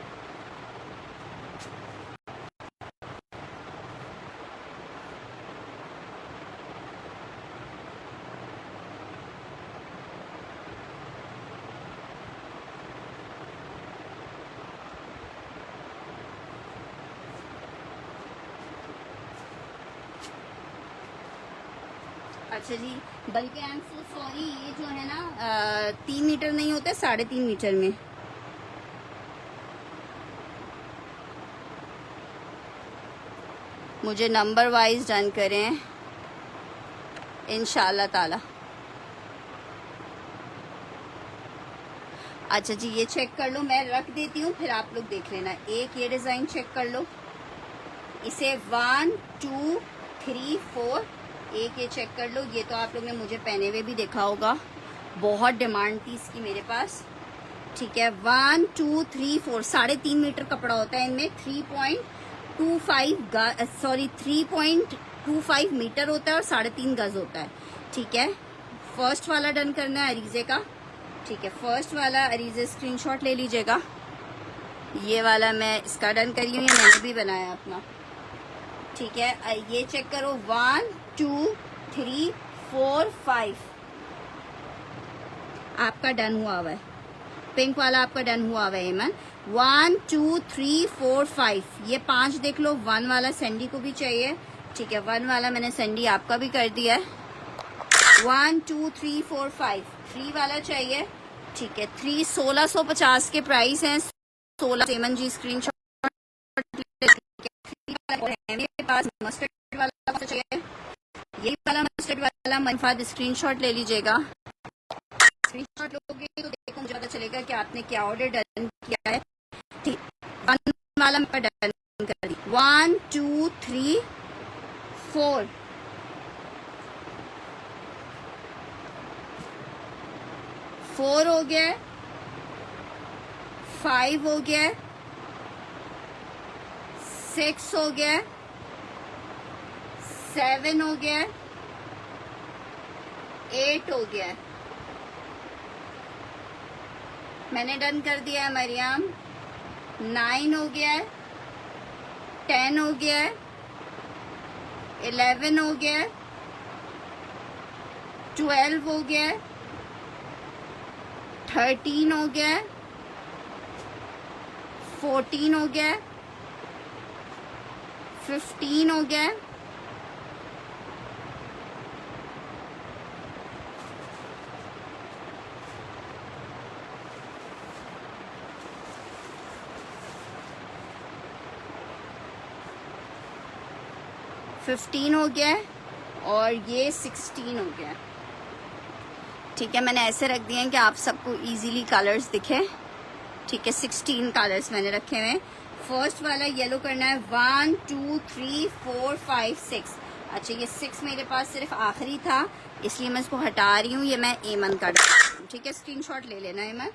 S1: अच्छा जी, बल्कि आई एम सो सॉरी, ये जो है ना 3 मीटर नहीं होता, 3.5 मीटर में। मुझे नंबर वाइज डन करें इंशाल्लाह ताला। अच्छा जी ये चेक कर लो, मैं रख देती हूँ, फिर आप लोग देख लेना। एक ये डिजाइन चेक कर लो, इसे 1 2 3 4। एक ये चेक कर लो, ये तो आप लोग ने मुझे पहने हुए भी देखा होगा, बहुत डिमांड थी इसकी मेरे पास, ठीक है। 1 2 3 4 3.5 मीटर कपड़ा होता है इनमें। 3.25 मीटर होता है और 3.5 गज होता है, ठीक है। फर्स्ट वाला डन करना है अरीजे का, ठीक है। फर्स्ट वाला अरीजे स्क्रीनशॉट ले लीजिएगा। ये वाला मैं इसका डन करी हूँ, ये मैंने भी बनाया अपना, ठीक है। ये चेक करो, 1 2 3 4 5 आपका डन हुआ हुआ है। पिंक वाला आपका डन हुआ हुआ है ईमान। 1 2 3 4 5 ये 5 देख लो। 1 वाला सैंडी को भी चाहिए, ठीक है। 1 वाला मैंने सैंडी आपका भी कर दिया है। 1 2 3 4 5 3 वाला चाहिए, ठीक है। 3 1650 के प्राइस हैं। 16 सेमन जी स्क्रीनशॉट मेरे पास। मस्टर्ड वाला चाहिए, ये वाला मस्टर्ड वाला मनफाद स्क्रीनशॉट ले लीजिएगा। स्क्रीनशॉट लोगे तो देखो मुझे पता चलेगा कि आपने क्या ऑर्डर डन किया है, ठीक। 1 वाला मैं डन कर दी। 1 2 3 4 4 हो गया, 5 हो गया, 6 हो गया, 7 हो गया, 8 हो गया, मैंने डन कर दिया है मरियम। 9 हो गया, 10 हो गया, 11 हो गया, 12 हो गया, 13 हो गया, 14 हो गया, 15 हो गया, 15 हो गया और ये 16 हो गया, ठीक है। मैंने ऐसे रख दिए हैं कि आप सबको इजीली कलर्स दिखे, ठीक है। 16 कलर्स मैंने रखे हुए हैं। फर्स्ट वाला येलो करना है। 1 2 3 4 5 6 अच्छा ये 6 मेरे पास सिर्फ आखिरी था, इसलिए मैं इसको हटा रही हूँ। ये मैं एमन का डाल, ठीक है, स्क्रीनशॉट ले लेना एमन।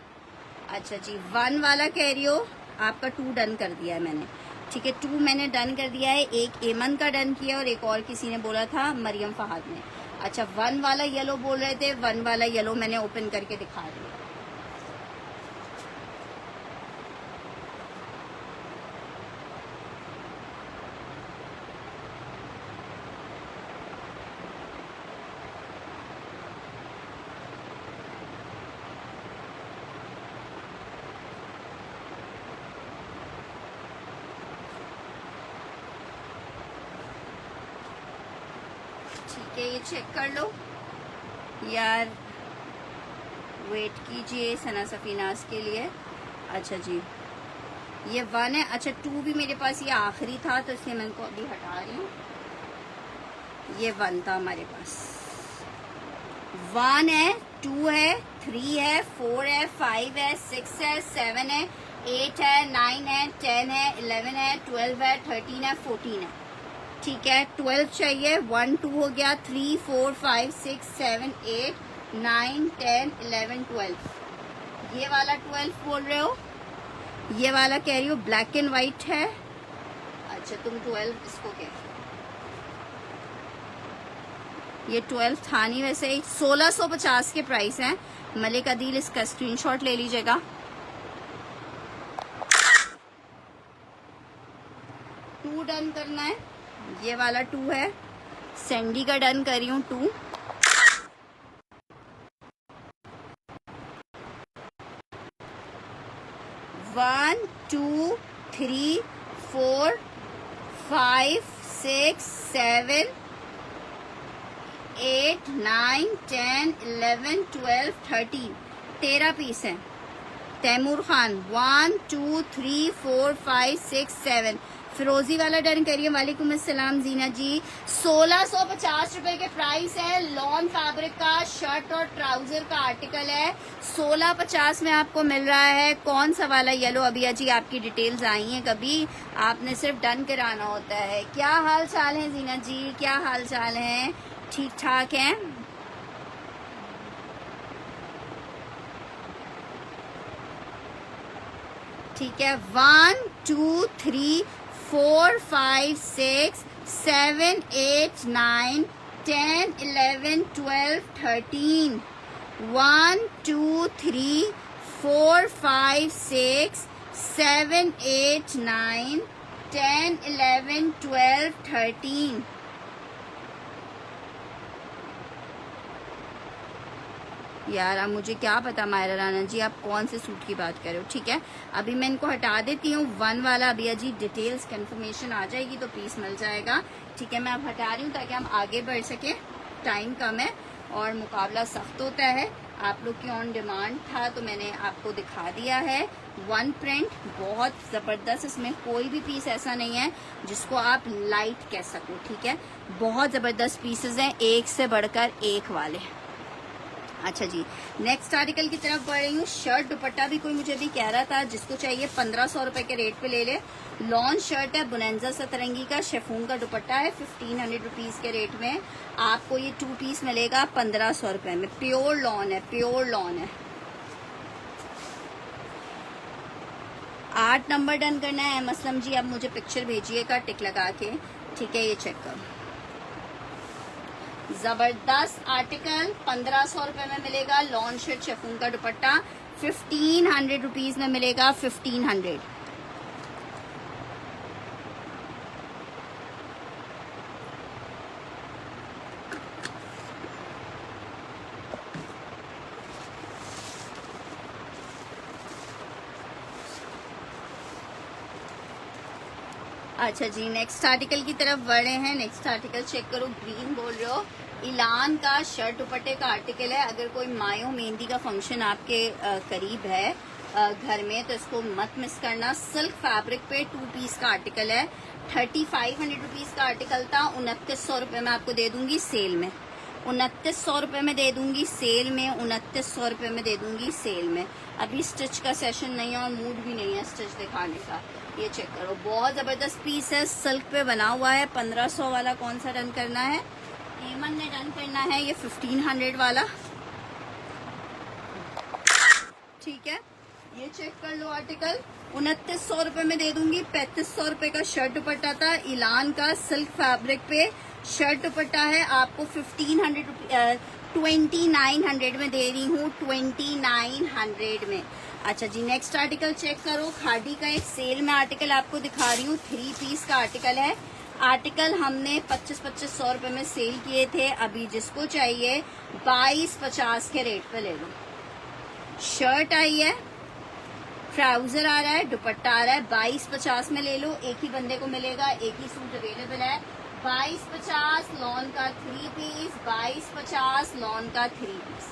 S1: अच्छा जी 1 वाला कह रही हो, आपका 2 डन कर दिया है मैंने, ठीक है, 2 मैंने डन कर दिया है। एक एमन का डन किया और एक और किसी ने बोला था, मरियम फहाद ने। अच्छा 1 वाला येलो बोल रहे थे, 1 वाला येलो मैंने ओपन करके दिखा दिया। ठीक है, ये चेक कर लो यार, वेट कीजिए सना सफीनास के लिए। अच्छा जी ये 1 है। अच्छा 2 भी मेरे पास ये आखिरी था, तो इसलिए मैं इनको अभी हटा रही हूँ। ये 1 था हमारे पास, 1 है, 2 है, 3 है, 4 है, 5 है, 6 है, 7 है, 8 है, 9 है, 10 है, 11 है, 12 है, 13 है, 14 है, ठीक है। 12 चाहिए, 1 2 हो गया, 3 4 5 6 7 8 9 10 11 12। ये वाला 12 बोल रहे हो, ये वाला कह रही हो ब्लैक एंड व्हाइट है। अच्छा तुम 12 इसको कह रहे हो, ये 12 था नहीं वैसे ही। 1650 के प्राइस हैं। मलिक अदील इसका स्क्रीनशॉट ले लीजिएगा। 2 डन करना है, ये वाला 2 है, सैंडी का डन कर रही हूँ 2। वन 2 3 4 5 6 7 8 9 10 11 12 13 13 पीस हैं। तैमूर खान 1 2 3 4 5 6 7। फिरोजी वाला डन करिए। वालेकुम अस्सलाम जीना जी। 1650 रुपए के प्राइस है। लॉन फैब्रिक का शर्ट और ट्राउजर का आर्टिकल है। 1650 में आपको मिल रहा है। कौन सा वाला येलो? अभी अजी आपकी डिटेल्स आई हैं, कभी आपने सिर्फ डन कराना होता है। क्या हाल चाल है जीना जी, क्या हाल चाल है? ठीक ठाक है? ठीक है। 1 2 3 4 5 6 7 8 9 10 11 12 13। 1 2 3 4 5 6 7 8 9 10 11 12 13। यार अब मुझे क्या पता मायरा राना जी आप कौन से सूट की बात कर रहे हो। ठीक है, अभी मैं इनको हटा देती हूँ। 1 वाला अभी अजी डिटेल्स कंफर्मेशन आ जाएगी तो पीस मिल जाएगा। ठीक है, मैं अब हटा रही हूँ ताकि हम आगे बढ़ सके। टाइम कम है और मुकाबला सख्त होता है। आप लोग की ऑन डिमांड था तो मैंने आपको दिखा दिया है। 1 प्रिंट बहुत ज़बरदस्त, इसमें कोई भी पीस ऐसा नहीं है जिसको आप लाइट कह सको। ठीक है, बहुत ज़बरदस्त पीसेज हैं, एक से बढ़कर एक वाले। अच्छा जी, नेक्स्ट आर्टिकल की तरफ बढ़ रही हूँ। शर्ट दुपट्टा भी कोई मुझे भी कह रहा था जिसको चाहिए 1500 रुपए के रेट पे ले ले। लॉन शर्ट है, बुनंजा सतरंगी का शेफून का दुपट्टा है। 1500 रुपीज के रेट में आपको ये 2 पीस मिलेगा 1500 रुपए में। प्योर लॉन है, प्योर लॉन है। 8 नंबर डन करना है। मसलम जी अब मुझे पिक्चर भेजिएगा टिक लगा के। ठीक है, ये चेक करो, जबरदस्त आर्टिकल 1500 रुपए में मिलेगा। लॉन शर्ट शेफून का दुपट्टा 1500 रुपीज में मिलेगा। 1500। अच्छा जी, नेक्स्ट आर्टिकल की तरफ बढ़ रहे हैं। नेक्स्ट आर्टिकल चेक करो, ग्रीन बोल रहे हो, इलान का शर्ट दुपट्टे का आर्टिकल है। अगर कोई मायो मेहंदी का फंक्शन आपके करीब है घर में तो इसको मत मिस करना। सिल्क फैब्रिक पे 2 पीस का आर्टिकल है। 3500 रुपीज का आर्टिकल था, 2900 रुपए में आपको दे दूंगी सेल में। 2900 रुपये में दे दूंगी सेल में, 2900 रुपये में दे दूंगी सेल में। अभी स्टिच का सेशन नहीं है और मूड भी नहीं है स्टिच दिखाने का। ये चेक करो, बहुत ज़बरदस्त पीस है, सिल्क पे बना हुआ है। 1500 वाला कौन सा डन करना है? हेमन ने डन करना है ये 1500 वाला, ठीक है। ये चेक कर लो आर्टिकल, 2900 रुपये में दे दूंगी। 3500 रुपये का शर्ट दुपट्टा था, इलान का सिल्क फैब्रिक पे शर्ट दुपट्टा है, आपको 2900 में दे रही हूँ, 2900 में। अच्छा जी, नेक्स्ट आर्टिकल चेक करो। खादी का एक सेल में आर्टिकल आपको दिखा रही हूँ, 3 पीस का आर्टिकल है। आर्टिकल हमने 2500 रुपये में सेल किए थे, अभी जिसको चाहिए 2250 के रेट पे ले लो। शर्ट आई है, ट्राउजर आ रहा है, दुपट्टा आ रहा है, 2250 में ले लो। एक ही बंदे को मिलेगा, एक ही सूट अवेलेबल है। 2250 लॉन का 3 पीस, 2250 लॉन का 3 पीस,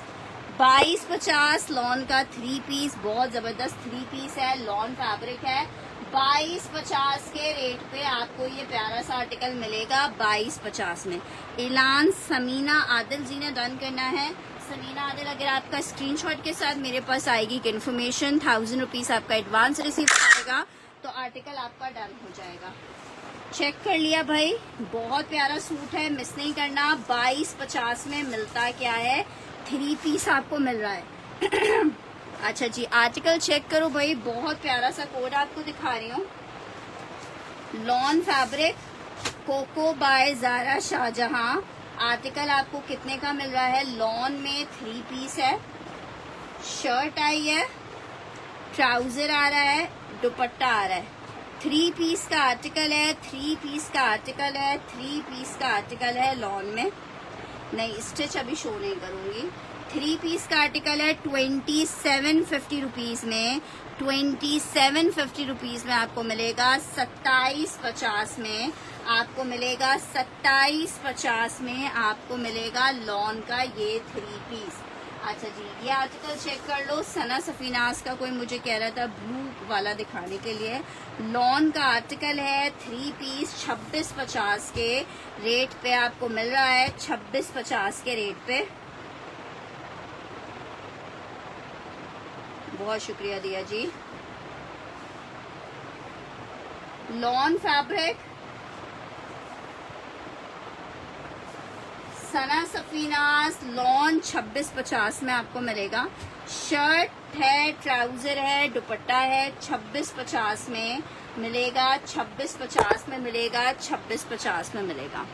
S1: 2250 लॉन का 3 पीस। बहुत जबरदस्त 3 पीस है, लॉन फैब्रिक है। 2250 के रेट पे आपको ये प्यारा सा आर्टिकल मिलेगा 2250 में। ऐलान समीना आदिल जी ने डन करना है। समीना आदिल, अगर आपका स्क्रीनशॉट के साथ मेरे पास आएगी कि इन्फॉर्मेशन 1000 रुपीज आपका एडवांस रिसीव करेगा तो आर्टिकल आपका डन हो जाएगा। चेक कर लिया भाई, बहुत प्यारा सूट है, मिस नहीं करना। 2250 में मिलता क्या है? 3 पीस आपको मिल रहा है। अच्छा जी, आर्टिकल चेक करो भाई, बहुत प्यारा सा कोड आपको दिखा रही हूँ। Lawn fabric, coco by Zara Shahjahan. Article आपको कितने का मिल रहा है? लॉन में 3 पीस है, शर्ट आई है, ट्राउजर आ रहा है, दुपट्टा आ रहा है। 3 पीस का आर्टिकल है, 3 पीस का आर्टिकल है, 3 पीस का आर्टिकल है। लॉन में नहीं, स्टिच अभी शो नहीं करूंगी। 3 पीस का आर्टिकल है 2750 रुपीज में, 2750 रुपीज में आपको मिलेगा। 2750 में आपको मिलेगा, 2750 में आपको मिलेगा लॉन का ये 3 पीस। अच्छा जी, ये आर्टिकल चेक कर लो। सना सफीनास का कोई मुझे कह रहा था ब्लू वाला दिखाने के लिए। लॉन का आर्टिकल है, 3 पीस 2650 के रेट पे आपको मिल रहा है, 2650 के रेट पे। बहुत शुक्रिया दिया जी। लॉन फैब्रिक, सना सफीनास, लॉन 2650 में आपको मिलेगा। शर्ट है, ट्राउजर है, दुपट्टा है, 2650 में मिलेगा, 2650 में मिलेगा, 2650 में मिलेगा,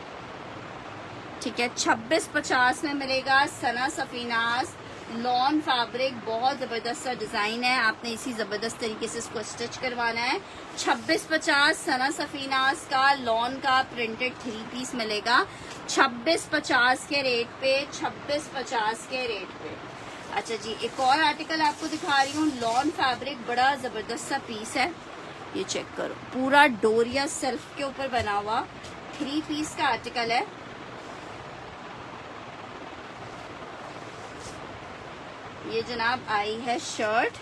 S1: ठीक है। 2650 में मिलेगा। सना सफीनास लॉन फैब्रिक, बहुत जबरदस्त सा डिजाइन है, आपने इसी जबरदस्त तरीके से इसको स्टिच करवाना है। 2650 सना सफीनास का लॉन का प्रिंटेड 3 पीस मिलेगा 2650 के रेट पे, 2650 के रेट पे। अच्छा जी, एक और आर्टिकल आपको दिखा रही हूँ। लॉन फैब्रिक, बड़ा जबरदस्त सा पीस है, ये चेक करो, पूरा डोरिया सेल्फ के ऊपर बना हुआ 3 पीस का आर्टिकल है। ये जनाब आई है शर्ट,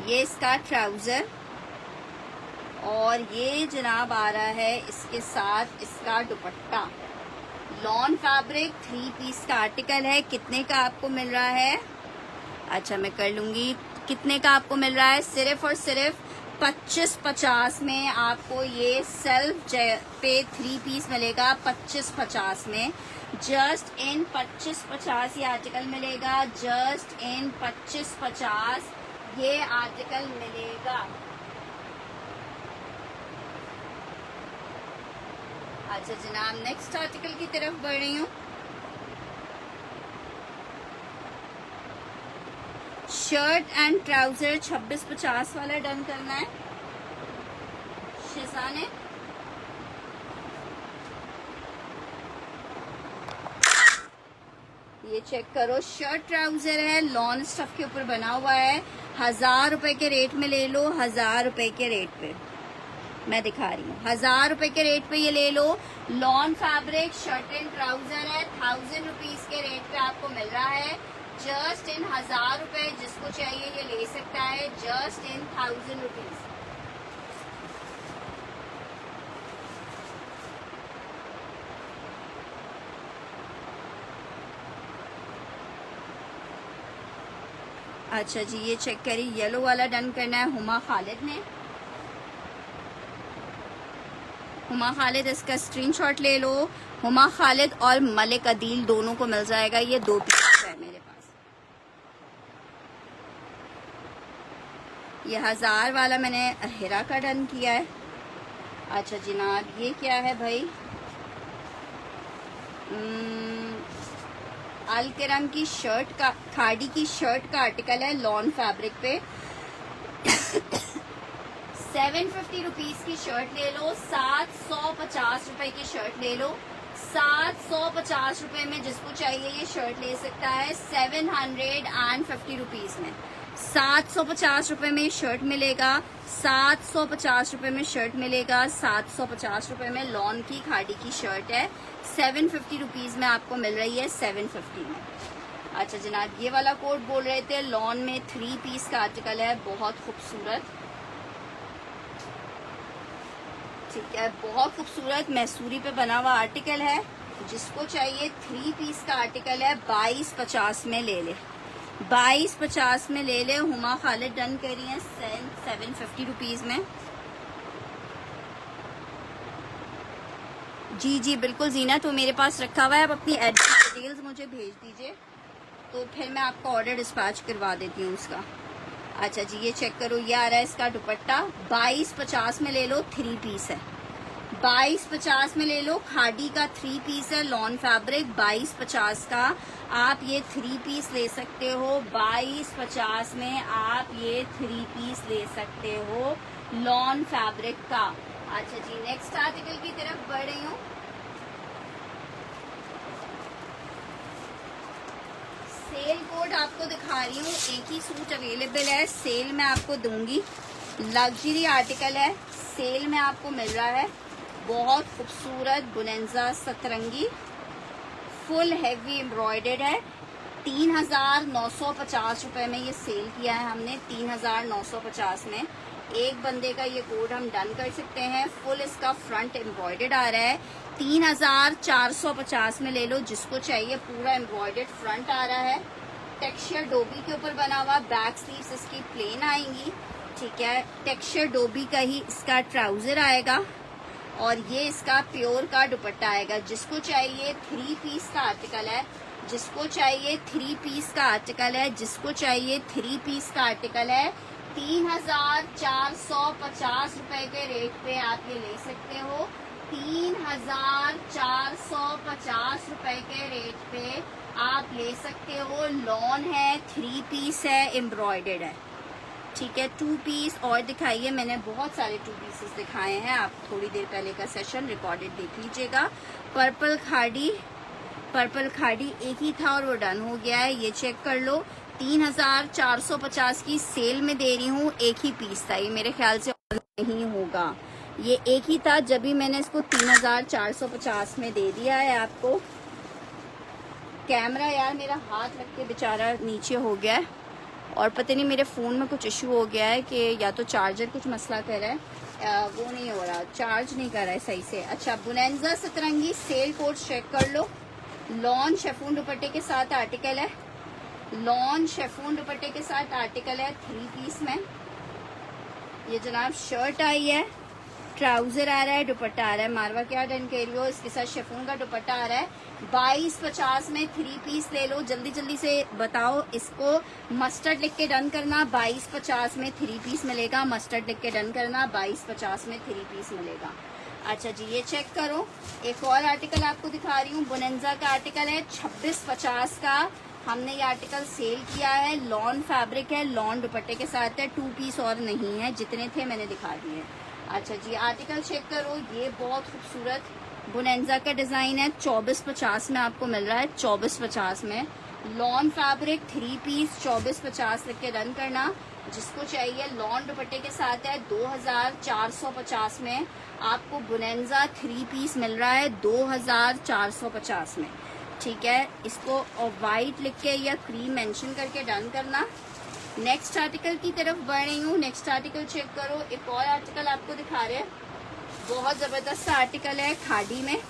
S1: ये इसका ट्राउजर, और ये जनाब आ रहा है इसके साथ इसका दुपट्टा। लॉन फैब्रिक 3 पीस का आर्टिकल है। कितने का आपको मिल रहा है? अच्छा, मैं कर लूंगी। कितने का आपको मिल रहा है? सिर्फ और सिर्फ 2550 में आपको ये सेल्फ पे 3 पीस मिलेगा, 2550 में। जस्ट इन 2550 ये आर्टिकल मिलेगा, जस्ट इन 2550 ये आर्टिकल मिलेगा। अच्छा जनाब, नेक्स्ट आर्टिकल की तरफ बढ़ रही हूँ। शर्ट एंड ट्राउजर 2650 वाला डन करना है शिजा ने। ये चेक करो, शर्ट ट्राउजर है, लॉन स्टफ के ऊपर बना हुआ है। 1000 रुपए के रेट में ले लो, 1000 रुपए के रेट पे मैं दिखा रही हूँ। 1000 रुपए के रेट पे ये ले लो। Lawn fabric shirt and trouser है, 1000 रुपीज के रेट पे आपको मिल रहा है। जस्ट इन 1000 रुपए, जिसको चाहिए ये ले सकता है, जस्ट इन 1000 रुपीज। अच्छा जी, ये चेक करिए, येलो वाला डन करना है हुमा खालिद ने। हुमा खालिद, इसका स्क्रीनशॉट ले लो। हुमा खालिद और मलिक अदील दोनों को मिल जाएगा, ये 2 पीस है मेरे पास। ये 1000 वाला मैंने हिरा का डन किया है। अच्छा जनाब, ये क्या है भाई? अल करम की शर्ट का, खाड़ी की शर्ट का आर्टिकल है, लॉन फैब्रिक पे। 750 रुपीज की शर्ट ले लो, 750 रुपए की शर्ट ले लो। 750 रुपए में जिसको चाहिए ये शर्ट ले सकता है। 750 रुपीज में 750 रुपए में शर्ट मिलेगा। 750 रुपए में शर्ट मिलेगा। 750 रुपए में लॉन की खाड़ी की शर्ट है। 750 रुपीज में आपको मिल रही है, 750 में। अच्छा जनाब, ये वाला कोड बोल रहे थे, लॉन में 3 पीस का आर्टिकल है, बहुत खूबसूरत। ठीक है, बहुत खूबसूरत मैसूरी पे बना हुआ आर्टिकल है। जिसको चाहिए 3 पीस का आर्टिकल है, 2250 में ले ले। 2250 में ले ले। हुमा खालिद डन करी है 750 रुपीज में। जी जी बिल्कुल जीना, तो मेरे पास रखा हुआ है। आप अपनी एड्रेस डिटेल्स मुझे भेज दीजिए, तो फिर मैं आपका ऑर्डर डिस्पैच करवा देती हूँ उसका। अच्छा जी, ये चेक करो, ये आ रहा है इसका दुपट्टा। 2250 में ले लो, 3 पीस है। 2250 में ले लो, खाड़ी का 3 पीस है, लॉन फैब्रिक। 2250 का आप ये 3 पीस ले सकते हो। 2250 में आप ये 3 पीस ले सकते हो, लॉन फैब्रिक का। अच्छा जी, नेक्स्ट आर्टिकल की तरफ बढ़ रही हूँ। सेल कोड आपको दिखा रही हूँ, एक ही सूट अवेलेबल है, सेल में आपको दूंगी। लग्जरी आर्टिकल है, सेल में आपको मिल रहा है। बहुत खूबसूरत बुनेंजा सतरंगी, फुल हैवी एम्ब्रॉयडर्ड है। 3950 रुपए में ये सेल किया है हमने, 3950 में। एक बंदे का ये कोड हम डन कर सकते हैं। फुल इसका फ्रंट एम्ब्रॉयडर्ड आ रहा है। 3450 में ले लो, जिसको चाहिए। पूरा एम्ब्रॉयडर्ड फ्रंट आ रहा है, टेक्सचर डोबी के ऊपर बना हुआ। बैक स्लीव्स इसकी प्लेन आएंगी। ठीक है, टेक्सचर डोबी का ही इसका ट्राउजर आएगा, और ये इसका प्योर का दुपट्टा आएगा। जिसको चाहिए 3 पीस का आर्टिकल है, जिसको चाहिए 3 पीस का आर्टिकल है, जिसको चाहिए 3 पीस का आर्टिकल है। 3450 रुपए के रेट पे आप ये ले सकते हो। 3450 रुपए के रेट पे आप ले सकते हो। लॉन है, 3 पीस है, एम्ब्रॉयडर्ड है। ठीक है, 2 पीस और दिखाइए। मैंने बहुत सारे 2 पीसेस दिखाए हैं, आप थोड़ी देर पहले का सेशन रिकॉर्डेड देख लीजिएगा। पर्पल खाड़ी एक ही था और वो डन हो गया है, ये चेक कर लो। 3450 की सेल में दे रही हूँ, एक ही पीस था, ये मेरे ख्याल से नहीं होगा। ये एक ही था, जब भी मैंने इसको 3450 में दे दिया है आपको। कैमरा यार मेरा हाथ लग के बेचारा नीचे हो गया है, और पता नहीं मेरे फ़ोन में कुछ इशू हो गया है कि या तो चार्जर कुछ मसला कर रहा है, वो नहीं हो रहा, चार्ज नहीं कर रहा है सही से। अच्छा, बुनेंजा सतरंगी सेल कोड चेक कर लो। लॉन शेफून दुपट्टे के साथ आर्टिकल है, लॉन शेफून दुपट्टे के साथ आर्टिकल है, 3 पीस में। ये जनाब शर्ट आई है, ट्राउजर आ रहा है, दुपट्टा आ रहा है। मारवा क्या डन कह रही हो, इसके साथ शेफून का दुपट्टा आ रहा है। 2250 में 3 पीस ले लो, जल्दी जल्दी से बताओ। इसको मस्टर्ड लिख के डन करना, 2250 में 3 पीस मिलेगा। मस्टर्ड लिख के डन करना, 2250 में 3 पीस मिलेगा। अच्छा जी, ये चेक करो, एक और आर्टिकल आपको दिखा रही हूँ। बुनेंजा का आर्टिकल है, 2650 का हमने ये आर्टिकल सेल किया है। लॉन फैब्रिक है, लॉन दुपट्टे के साथ है, 2 पीस और नहीं है, जितने थे मैंने दिखा दिए। अच्छा जी, आर्टिकल चेक करो, ये बहुत खूबसूरत बुनेंजा का डिजाइन है, 2450 में आपको मिल रहा है। 2450 में लॉन फैब्रिक 3 पीस, 2450 लिख के रन करना। जिसको चाहिए लॉन दुपट्टे के साथ है। 2450 में आपको बुनेंजा 3 पीस मिल रहा है, 2450 में। ठीक है, इसको वाइट लिख के या क्रीम मेंशन करके डन करना। नेक्स्ट आर्टिकल की तरफ बढ़ रही हूँ। नेक्स्ट आर्टिकल चेक करो, एक और आर्टिकल आपको दिखा रहे हैं, बहुत जबरदस्त सा आर्टिकल है, खाड़ी में।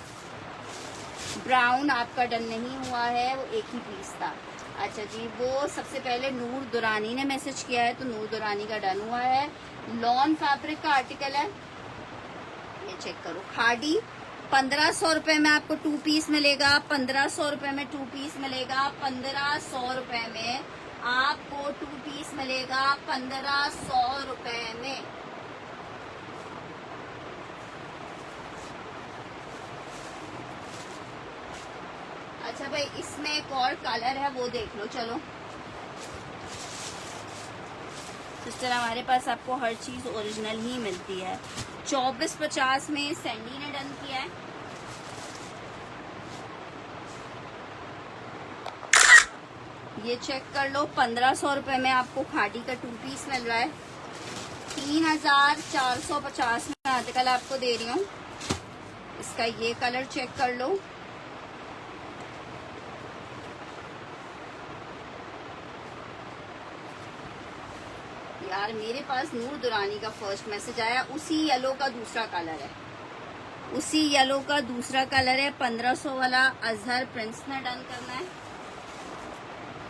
S1: ब्राउन आपका डन नहीं हुआ है, वो एक ही पीस था। अच्छा जी, वो सबसे पहले नूर दुरानी ने मैसेज किया है, तो नूर दुरानी का डन हुआ है। लॉन फैब्रिक का आर्टिकल है, ये चेक करो। खाड़ी 1500 रुपए में आपको 2 पीस मिलेगा, 1500 रुपए में 2 पीस मिलेगा, 1500 रुपए में आपको 2 पीस मिलेगा, 1500 रुपए में। अच्छा भाई, इसमें एक और कलर है, वो देख लो। चलो सिस्टर, हमारे पास आपको हर चीज ओरिजिनल ही मिलती है। 2450 में सैंडी ने डन किया है। ये चेक कर लो, 1500 रुपए में आपको खादी का 2 पीस मिल रहा है। 3450 में आर्टिकल आपको दे रही हूँ। इसका ये कलर चेक कर लो। यार मेरे पास नूर दुरानी का फर्स्ट मैसेज आया, उसी येलो का दूसरा कलर है, उसी येलो का दूसरा कलर है। 1500 वाला अजहर प्रिंस ने डन करना है,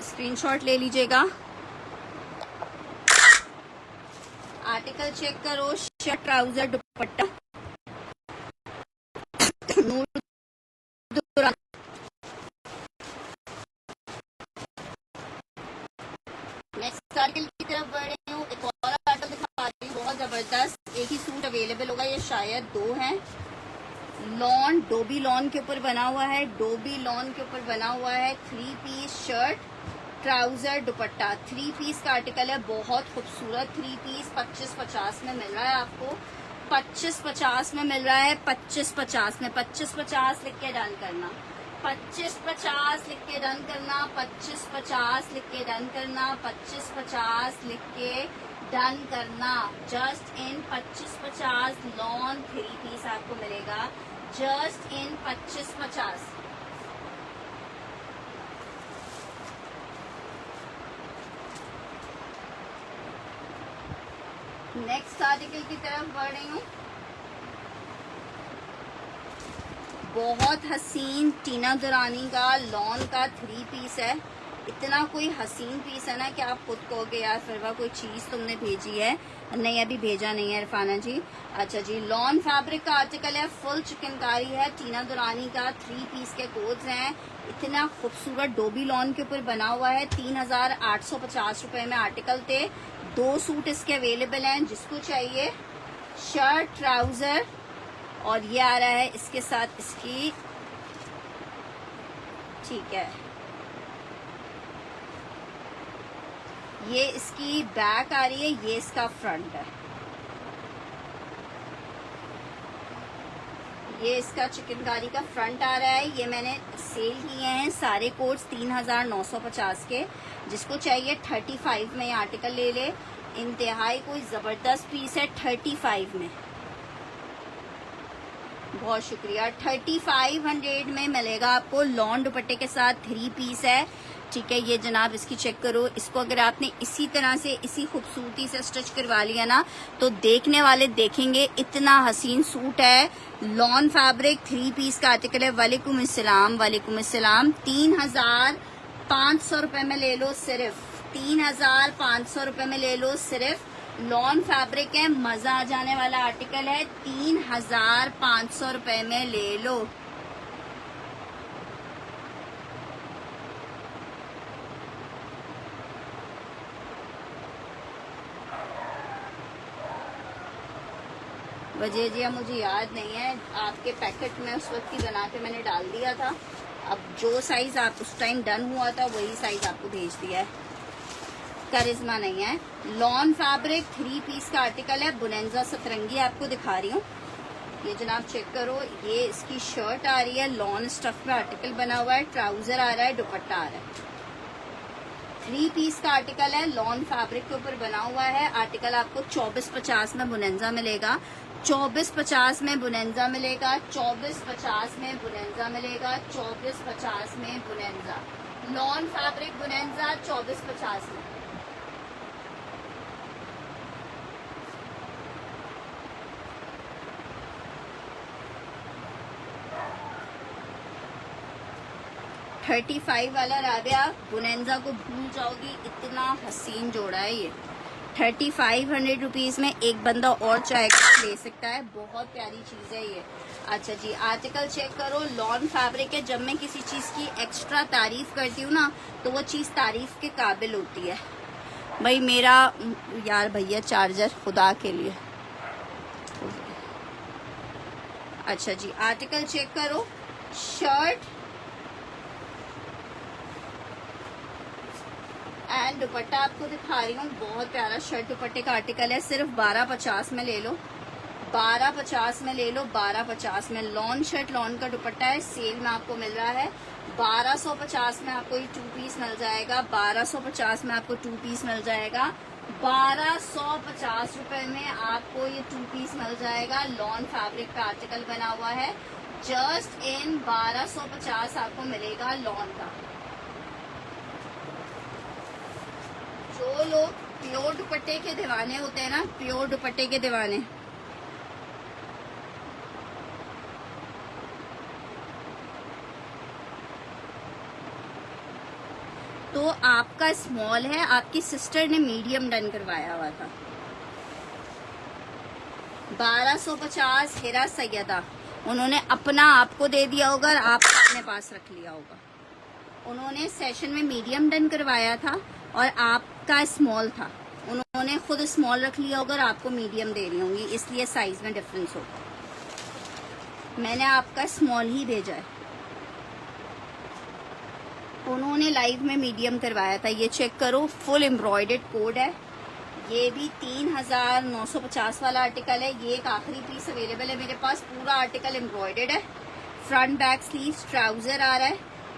S1: स्क्रीनशॉट ले लीजिएगा। आर्टिकल चेक करो, शर्ट ट्राउजर दुपट्टा नूर दुरानी। नेक्स्ट आर्टिकल की तरफ बढ़ रही हूँ, एक और आर्टिकल दिखा रही हूँ, बहुत जबरदस्त। एक ही सूट अवेलेबल होगा, ये शायद 2 हैं। लॉन, डोबी लॉन के ऊपर बना हुआ है, डोबी लॉन के ऊपर बना हुआ है। 3 piece shirt trouser dupatta, 3 piece का आर्टिकल है, बहुत खूबसूरत 3 पीस। 2550 में मिल रहा है आपको, 2550 में मिल रहा है। 2550 में 2550 लिख के डन करना, 2550 लिख के डन करना, 2550 लिख के डन करना, 2550 लिख के डन करना। जस्ट इन 2550 लॉन 3 पीस आपको मिलेगा, जस्ट इन 2550। नेक्स्ट आर्टिकल की तरफ बढ़ रही हूँ। बहुत हसीन टीना दुरानी का लॉन का 3 पीस है। इतना कोई हसीन पीस है ना कि आप खुद कहोगे यार फिरवा कोई चीज तुमने भेजी है। नहीं, अभी भेजा नहीं है इरफाना जी। अच्छा जी, लॉन फैब्रिक का आर्टिकल है, फुल चिकनकारी है, टीना दुरानी का 3 पीस के कोड्स हैं। इतना खूबसूरत डोबी लॉन के ऊपर बना हुआ है। 3850 रुपए में आर्टिकल थे। 2 सूट इसके अवेलेबल हैं, जिसको चाहिए। शर्ट ट्राउजर, और ये आ रहा है इसके साथ इसकी, ठीक है, ये इसकी बैक आ रही है, ये इसका फ्रंट है। ये इसका चिकनकारी का फ्रंट आ रहा है। ये मैंने सेल किए हैं सारे कोड्स 3950 के। जिसको चाहिए 35 में आर्टिकल ले ले। इंतहाई कोई जबरदस्त पीस है 35 में। बहुत शुक्रिया। 3500 में मिलेगा आपको, लॉन दुपट्टे के साथ 3 पीस है। ठीक है, ये जनाब इसकी चेक करो। इसको अगर आपने इसी तरह से इसी खूबसूरती से स्टिच करवा लिया ना, तो देखने वाले देखेंगे इतना हसीन सूट है। लॉन फैब्रिक 3 पीस का आर्टिकल है। वालेकुम अस्सलाम, वालेकुम अस्सलाम। 3500 रुपए में ले लो, सिर्फ 3500 रुपए में ले लो सिर्फ। लॉन फैब्रिक है, मजा आ जाने वाला आर्टिकल है। 3500 रुपए में ले लो। वजह जी मुझे याद नहीं है, आपके पैकेट में उस वक्त ही बना के मैंने डाल दिया था। अब जो साइज आप उस टाइम डन हुआ था वही साइज आपको भेज दिया है, करिश्मा नहीं है। लॉन फैब्रिक 3 पीस का आर्टिकल है। बुनेंजा सतरंगी आपको दिखा रही हूँ, ये जनाब चेक करो। ये इसकी शर्ट आ रही है, लॉन स्टफ में आर्टिकल बना हुआ है। ट्राउजर आ रहा है, दुपट्टा आ रहा है। 3 पीस का आर्टिकल है, लॉन फैब्रिक के ऊपर बना हुआ है। आर्टिकल आपको 2450 में बुनेंजा मिलेगा, 2450 में बुनेंजा मिलेगा, 2450 में बुनेंजा मिलेगा, 2450 में बुनेंजा। लॉन फैब्रिक बुनेंजा 2450 में। 35 वाला राबिया, बुनेंजा को भूल जाओगी, इतना हसीन जोड़ा है ये। 3500 रुपीज़ में एक बंदा और चाहेगा ले सकता है, बहुत प्यारी चीज़ है ये। अच्छा जी, आर्टिकल चेक करो, लॉन फैब्रिक है। जब मैं किसी चीज़ की एक्स्ट्रा तारीफ करती हूँ ना, तो वो चीज़ तारीफ के काबिल होती है। भाई मेरा यार भैया चार्जर खुदा के लिए। अच्छा जी, आर्टिकल चेक करो, शर्ट एंड दुपट्टा आपको दिखा रही हूँ, बहुत प्यारा शर्ट दुपट्टे का आर्टिकल है। सिर्फ 1250 में ले लो, 1250 में ले लो, 1250 में। लॉन शर्ट, लॉन का दुपट्टा है, सेल में आपको मिल रहा है 1250 में। आपको ये 2 पीस मिल जाएगा, 1250 में आपको 2 पीस मिल जाएगा, 1250 रुपए में आपको ये 2 पीस मिल जाएगा। लॉन फैब्रिक का आर्टिकल बना हुआ है, जस्ट इन 1250 आपको मिलेगा लॉन का। जो लोग प्योर दुपट्टे के दीवाने होते हैं ना, प्योर दुपट्टे के दीवाने, तो आपका स्मॉल है, आपकी सिस्टर ने मीडियम डन करवाया हुआ था। 1250 हिरा सैयदा, उन्होंने अपना आपको दे दिया होगा और आपने अपने पास रख लिया होगा। उन्होंने सेशन में मीडियम डन करवाया था और आपका स्मॉल था, उन्होंने खुद स्मॉल रख लिया होगा और आपको मीडियम दे रही होंगी, इसलिए साइज में डिफरेंस होगा। मैंने आपका स्मॉल ही भेजा है, उन्होंने लाइव में मीडियम करवाया था। ये चेक करो, फुल एम्ब्रॉयडर्ड कोड है, ये भी 3950 वाला आर्टिकल है। ये एक आखिरी पीस अवेलेबल है मेरे पास, पूरा आर्टिकल एम्ब्रॉयडर्ड है। फ्रंट बैक स्लीव्स, ट्राउजर आ रहा है,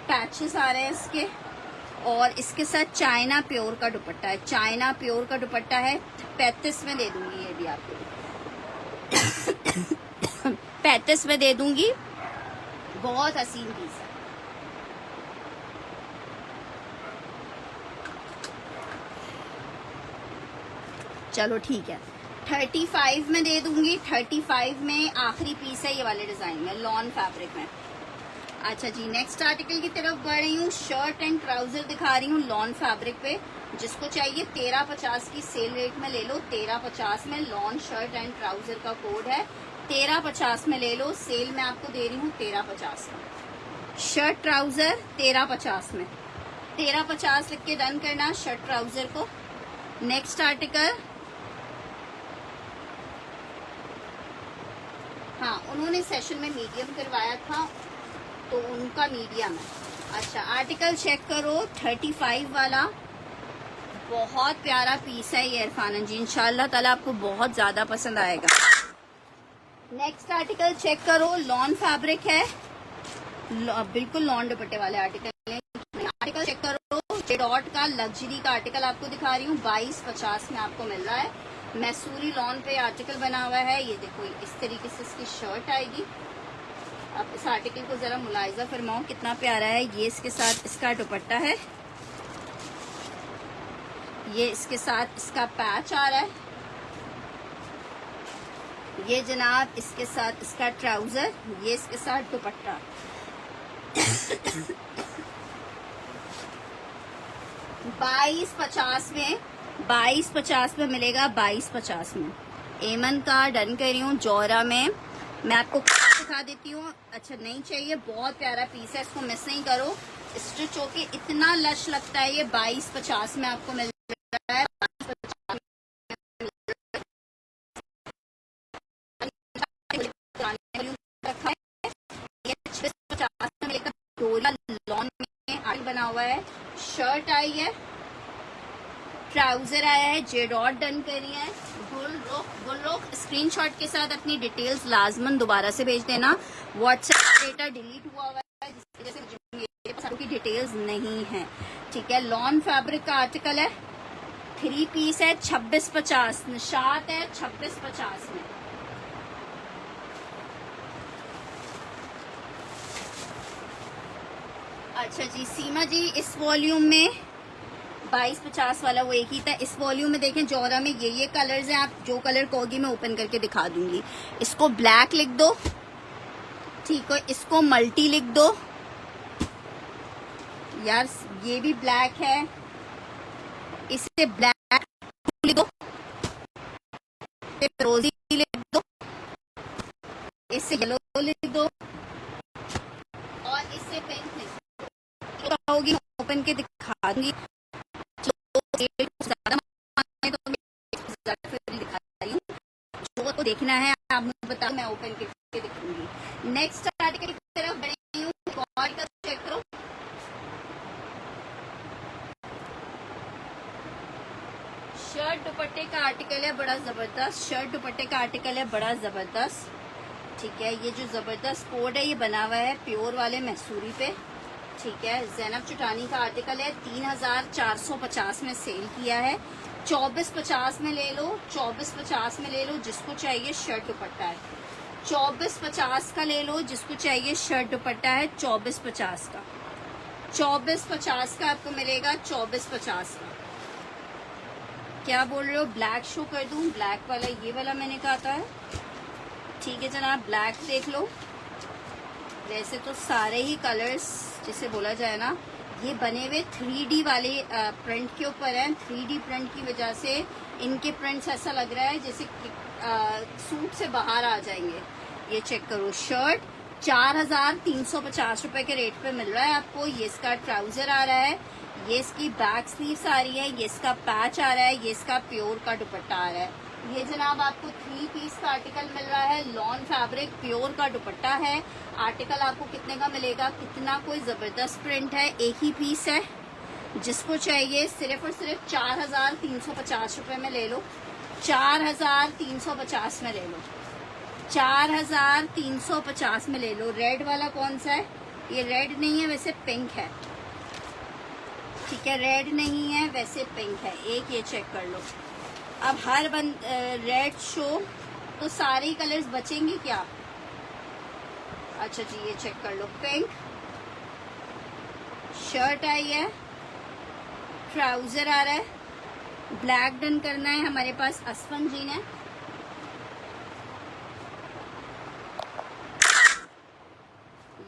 S1: पैचेस आ रहे हैं इसके, और इसके साथ चाइना प्योर का दुपट्टा है। चाइना प्योर का दुपट्टा है, 35 में दे दूंगी ये भी आपको 35 में दे दूंगी, बहुत हसीन पीस है। चलो ठीक है, 35 में दे दूंगी। 35 में आखिरी पीस है ये वाले डिजाइन में, लॉन फैब्रिक में। अच्छा जी, नेक्स्ट आर्टिकल की तरफ बढ़ रही हूँ। शर्ट एंड ट्राउजर दिखा रही हूँ लॉन फैब्रिक पे, जिसको चाहिए 1350 की सेल रेट में ले लो। 1350 में लॉन शर्ट एंड ट्राउजर का कोड है, 1350 में ले लो। सेल में आपको दे रही हूँ 1350 में। शर्ट ट्राउजर 1350 में, 1350 लिख के डन करना शर्ट ट्राउजर को। नेक्स्ट आर्टिकल, हाँ उन्होंने सेशन में मीडियम करवाया था तो उनका मीडियम है। अच्छा, आर्टिकल चेक करो, 35 वाला, बहुत प्यारा पीस है ये इरफान जी, इंशाल्लाह ताला आपको बहुत ज्यादा पसंद आएगा। नेक्स्ट आर्टिकल चेक करो, लॉन फैब्रिक है, बिल्कुल लॉन दुपट्टे वाले आर्टिकल है। आर्टिकल चेक करो, जेडॉट का लग्जरी का आर्टिकल आपको दिखा रही हूँ, 2250 में आपको मिल रहा है। मैसूरी लॉन पे आर्टिकल बना हुआ है, ये देखो इस तरीके से इसकी शर्ट आएगी। अब इस आर्टिकल को जरा मुलाहिजा फरमाओ, कितना प्यारा है। ये इसके साथ इसका दुपट्टा है, ये इसके साथ इसका पैच आ रहा है, ये जनाब इसके साथ इसका ट्राउजर, ये इसके साथ दुपट्टा। 2250 में, 2250 में मिलेगा, 2250 में। एमन का डन कर रही हूँ, जौहरा में। मैं आपको दिखा देती हूँ। अच्छा, नहीं चाहिए, बहुत प्यारा पीस है, इसको मिस नहीं करो। स्टिच होके इतना लश लगता है ये, 2250 में आपको मिल रहा है। 2250 में मिलेगा। डोला लॉन में आर्टिकल बना हुआ है, शर्ट आई है, ट्राउजर आया है, जेडॉट डन करी है। गुलरुख स्क्रीनशॉट के साथ अपनी डिटेल्स लाजमन दोबारा से भेज देना। व्हाट्सएप डेटा डिलीट हुआ है, जिसकी वजह से मेरे पास आपकी डिटेल्स नहीं है, ठीक है। लॉन फैब्रिक का आर्टिकल है, 3 पीस है, 2650 निशात है, 2650 में। अच्छा जी, सीमा जी, इस वॉल्यूम में 2250 वाला वो एक ही था। इस वॉल्यूम में देखें, जौहरा में ये कलर्स हैं, आप जो कलर कहोगी मैं ओपन करके दिखा दूंगी। इसको ब्लैक लिख दो, ठीक है, इसको मल्टी लिख दो, यार ये भी ब्लैक है, इससे ब्लैक लिख दो, फिरोजी लिख दो, इससे येलो लिख दो और इससे पिंक लिख दो। तो होगी ओपन के दिखा दूंगी, ज्यादा तो दिखा रही हूँ, जो तो देखना है आप मुझे बताओ, मैं ओपन करके दिखाऊंगी। नेक्स्ट आर्टिकल की तरफ बढ़ी हूँ, चेक करो। शर्ट दुपट्टे का आर्टिकल है बड़ा जबरदस्त, शर्ट दुपट्टे का आर्टिकल है बड़ा जबरदस्त। ठीक है, ये जो जबरदस्त कोड है ये बना हुआ है प्योर वाले मैसूरी पे। ठीक है, जैनब चुटानी का आर्टिकल है, 3450 में सेल किया है। 2450 में ले लो, 2450 में ले लो जिसको चाहिए, शर्ट दुपट्टा है। 2450 का ले लो जिसको चाहिए, शर्ट दुपट्टा है 2450 का। 2450 का आपको मिलेगा, 2450 का। क्या बोल रहे हो, ब्लैक शो कर दूं? ब्लैक वाला ये वाला मैंने कहा था। ठीक है जनाब, ब्लैक देख लो। वैसे तो सारे ही कलर्स जिसे बोला जाए ना, ये बने हुए 3D वाले प्रिंट के ऊपर हैं। 3D प्रिंट की वजह से इनके प्रिंट्स ऐसा लग रहा है जैसे सूट से बाहर आ जाएंगे। ये चेक करो, शर्ट 4350 रुपए के रेट पे मिल रहा है आपको। ये इसका ट्राउजर आ रहा है, ये इसकी बैक स्लीव्स आ रही है, ये इसका पैच आ रहा है, ये इसका प्योर का दुपट्टा आ रहा है। ये जनाब आपको 3 पीस का आर्टिकल मिल रहा है, लॉन फैब्रिक प्योर का दुपट्टा है। आर्टिकल आपको कितने का मिलेगा? कितना कोई जबरदस्त प्रिंट है, एक ही पीस है। जिसको चाहिए सिर्फ और सिर्फ 4350 रुपए में ले लो, 4350 में ले लो, 4350 में ले लो। रेड वाला कौन सा है? ये रेड नहीं है, वैसे पिंक है। ठीक है, रेड नहीं है वैसे पिंक है। एक ये चेक कर लो। अब हर रेड शो तो सारे ही कलर्स बचेंगे क्या? अच्छा जी, ये चेक कर लो, पिंक शर्ट आई है, ट्राउजर आ रहा है, ब्लैक डन करना है हमारे पास, अस्फन जीन है।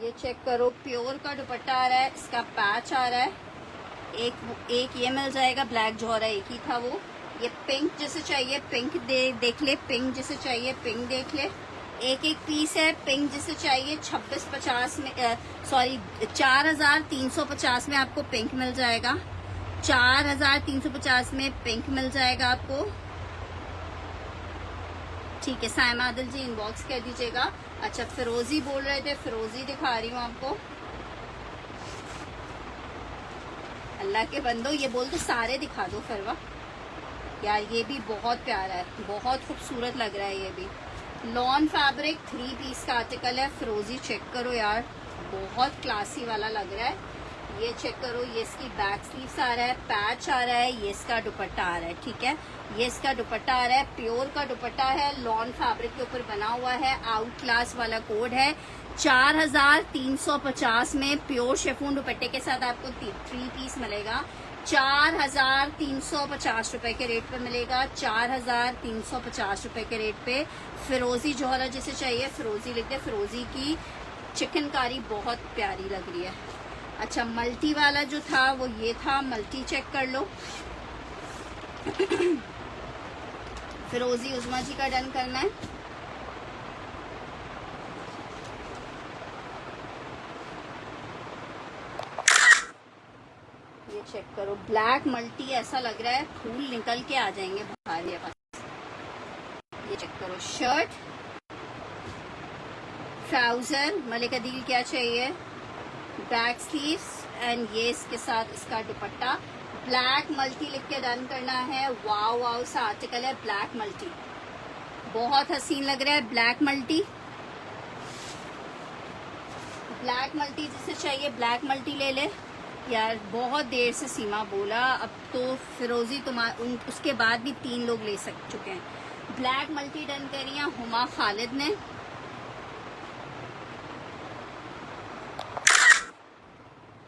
S1: ये चेक करो, प्योर का दुपट्टा आ रहा है, इसका पैच आ रहा है। एक ये मिल जाएगा, ब्लैक जो हो रहा है एक ही था वो। ये पिंक जिसे चाहिए पिंक देख ले, पिंक जिसे चाहिए पिंक देख ले। एक एक पीस है, पिंक जिसे चाहिए 2650 में, सॉरी 4350 में आपको पिंक मिल जाएगा। 4350 में पिंक मिल जाएगा आपको। ठीक है, सायमा आदिल जी इनबॉक्स कर दीजिएगा। अच्छा, फिरोजी बोल रहे थे, फिरोजी दिखा रही हूँ आपको। अल्लाह के बंदो, ये बोल तो सारे दिखा दो फरवा यार। ये भी बहुत प्यारा है, बहुत खूबसूरत लग रहा है। ये भी लॉन फैब्रिक 3 पीस का आर्टिकल है। फिरोजी चेक करो यार, बहुत क्लासी वाला लग रहा है। ये चेक करो, ये इसकी बैक स्लीव्स आ रहा है, पैच आ रहा है, ये इसका दुपट्टा आ रहा है। ठीक है, ये इसका दुपट्टा आ रहा है, प्योर का दुपट्टा है, लॉन फैब्रिक के ऊपर बना हुआ है, आउट क्लास वाला कोड है। 4350 में प्योर शेफून दुपट्टे के साथ आपको 3 पीस मिलेगा। 4350 रुपए के रेट पे मिलेगा, 4350 रुपए के रेट पे। फिरोजी जोहरा जिसे चाहिए फिरोजी लिख दे। फिरोजी की चिकनकारी बहुत प्यारी लग रही है। अच्छा, मल्टी वाला जो था वो ये था, मल्टी चेक कर लो। फिरोजी उजमा जी का डन करना है। ये चेक करो, ब्लैक मल्टी, ऐसा लग रहा है फूल निकल के आ जाएंगे बाहर ये पास। ये चेक करो, शर्ट, ट्राउजर, मलिक अदील क्या चाहिए, बैक स्लीव्स एंड ये इसके साथ इसका दुपट्टा। ब्लैक मल्टी लिख के डन करना है। वाव वाव सा आर्टिकल है, ब्लैक मल्टी बहुत हसीन लग रहा है। ब्लैक मल्टी, ब्लैक मल्टी जिसे चाहिए ब्लैक मल्टी ले ले यार। बहुत देर से सीमा बोला, अब तो फिरोजी उसके बाद भी 3 लोग ले चुके हैं। ब्लैक मल्टी डन करी है हुमा खालिद ने।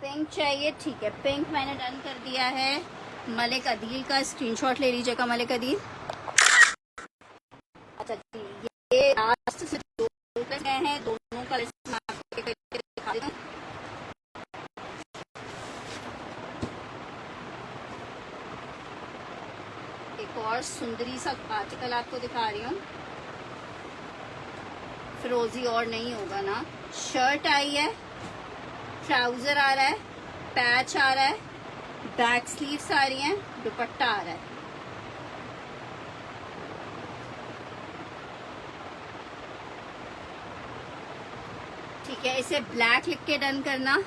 S1: पिंक चाहिए, ठीक है, पिंक मैंने डन कर दिया है। मलिक अदील का स्क्रीनशॉट ले लीजिएगा, मलिक अदील। अच्छा जी, ये लास्ट से 2 गए हैं, दोनों कलर्स मैं आपको दिखा देता हूं। और सुंदरी सा आर्टिकल आपको दिखा रही हूँ। फिरोजी और नहीं होगा ना। शर्ट आई है, ट्राउजर आ रहा है, पैच आ रहा है, बैक स्लीव्स आ रही हैं, दुपट्टा आ रहा है। ठीक है, इसे ब्लैक लिख के डन करना।